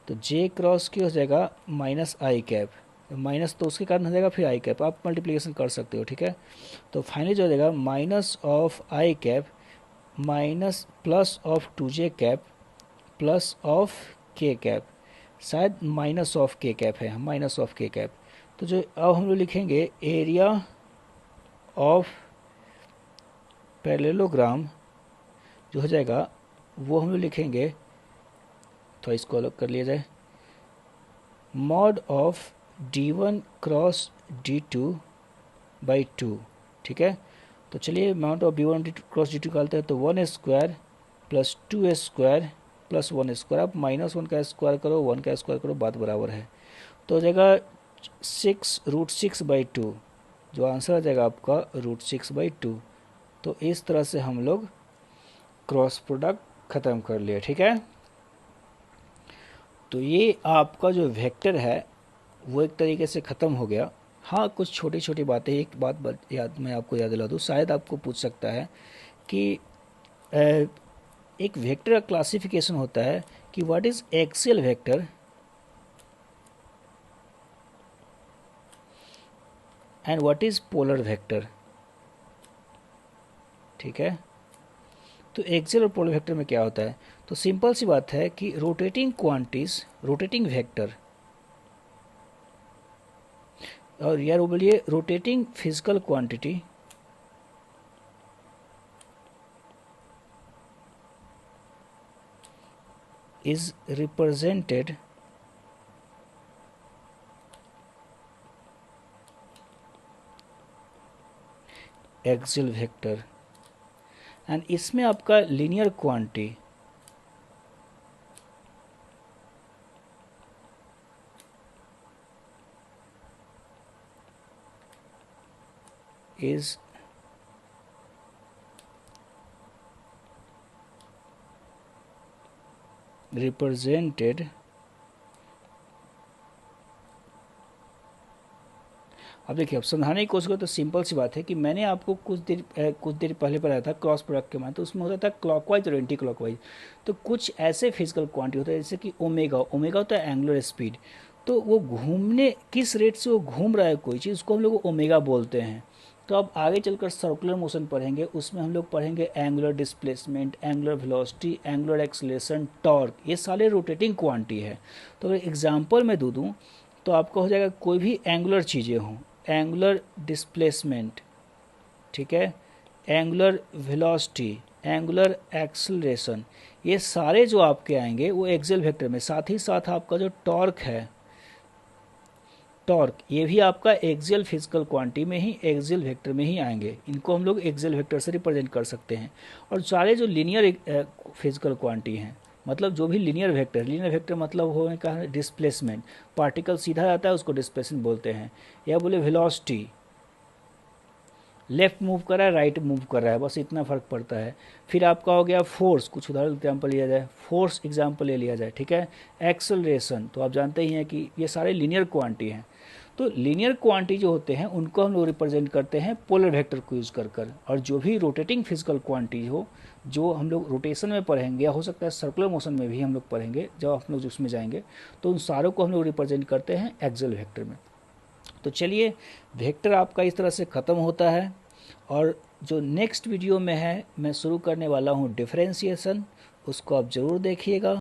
तो j क्रॉस k हो जाएगा माइनस आई कैप, माइनस तो उसके कारण हो जाएगा फिर आई कैप, आप मल्टीप्लिकेशन कर सकते हो, ठीक है। तो फाइनली जो हो जाएगा minus of I cap minus plus of 2j cap plus of के कैप, शायद माइनस ऑफ के कैप है, माइनस ऑफ के कैप। तो जो अब हम लोग लिखेंगे एरिया ऑफ पैरेललोग्राम जो हो जाएगा वो हम लोग लिखेंगे, तो इसको अलग कर लिया जाए, mod of d1 cross d2 by 2, ठीक है। तो चलिए mod of d1 cross d2 निकालते हैं, तो 1 square plus 2 square plus 1 square, आप -1 का स्क्वायर करो 1 का स्क्वायर करो, बात बराबर है। तो हो जाएगा 6√6/2, जो आंसर आ जाएगा आपका √6/2। तो इस तरह से हम लोग क्रॉस प्रोडक्ट ख़त्म कर लिए, ठीक है। तो ये आपका जो वेक्टर है वो एक तरीके से ख़त्म हो गया। हाँ, कुछ छोटी छोटी बातें, एक बात याद मैं आपको याद दिला दूँ, शायद आपको पूछ सकता है कि एक वेक्टर का क्लासिफिकेशन होता है कि what is axial vector and what is polar vector, ठीक है। तो एक्सियल और पोलर वेक्टर में क्या होता है, तो सिंपल सी बात है कि रोटेटिंग क्वांटिटीज, रोटेटिंग वेक्टर, और यार वो बोलिए rotating physical quantity is represented axial vector and इसमें आपका लीनियर क्वांटिटी is represented, अब देखिए अब समझाने की कोशिश करो तो सिंपल सी बात है कि मैंने आपको कुछ देर पहले बताया था क्रॉस प्रोडक्ट के मान, तो उसमें होता था क्लॉकवाइज और एंटी क्लॉकवाइज। तो कुछ ऐसे फिजिकल क्वांटिटी होता है जैसे कि ओमेगा, ओमेगा होता है एंगुलर स्पीड, तो वो घूमने किस रेट से वो घूम रहा है कोई चीज़, उसको हम लोग ओमेगा बोलते हैं। तो अब आगे चलकर सर्कुलर मोशन पढ़ेंगे, उसमें हम लोग पढ़ेंगे angular displacement, angular velocity, angular acceleration, torque, ये सारे रोटेटिंग क्वांटिटी है। तो अगर एग्जांपल मैं दूँ तो आपका हो जाएगा कोई भी एंगुलर चीज़ें हों, एंगुलर डिस्प्लेसमेंट, ठीक है, एंगुलर वेलोसिटी, एंगुलर एक्सेलरेशन, ये सारे जो आपके आएंगे वो एक्सियल वेक्टर में, साथ ही साथ आपका जो टॉर्क है, टॉर्क, ये भी आपका एक्सियल फिजिकल क्वांटिटी में ही, एक्सियल वेक्टर में ही आएंगे। इनको हम लोग एक्सियल वेक्टर से रिप्रेजेंट कर सकते हैं। और सारे जो लीनियर फिजिकल क्वांटिटी हैं, मतलब जो भी लीनियर वेक्टर, लीनियर वेक्टर मतलब हो कहा डिस्प्लेसमेंट, पार्टिकल सीधा जाता है उसको डिस्प्लेसमेंट बोलते हैं, या बोले वेलोसिटी, लेफ्ट मूव कर रहा है राइट मूव कर रहा है, बस इतना फर्क पड़ता है। फिर आपका हो गया फोर्स, कुछ उदाहरण एग्जाम्पल लिया जाए, फोर्स एग्जाम्पल ले लिया जाए, ठीक है। एक्सेलरेशन, तो आप जानते ही हैं कि ये सारे लीनियर क्वांटिटी हैं। तो लीनियर क्वांटिटी जो होते हैं उनको हम लोग रिप्रेजेंट करते हैं पोलर वेक्टर को यूज़ कर। और जो भी रोटेटिंग फिजिकल क्वांटिटी हो, जो हम लोग रोटेशन में पढ़ेंगे, या हो सकता है सर्कुलर मोशन में भी हम लोग पढ़ेंगे जब हम लोग उसमें जाएंगे, तो उन सारों को हम लोग रिप्रेजेंट करते हैं एक्सियल वेक्टर में। तो चलिए, वेक्टर आपका इस तरह से ख़त्म होता है। और जो नेक्स्ट वीडियो में है मैं शुरू करने वाला हूँ डिफरेंशिएशन, उसको आप ज़रूर देखिएगा।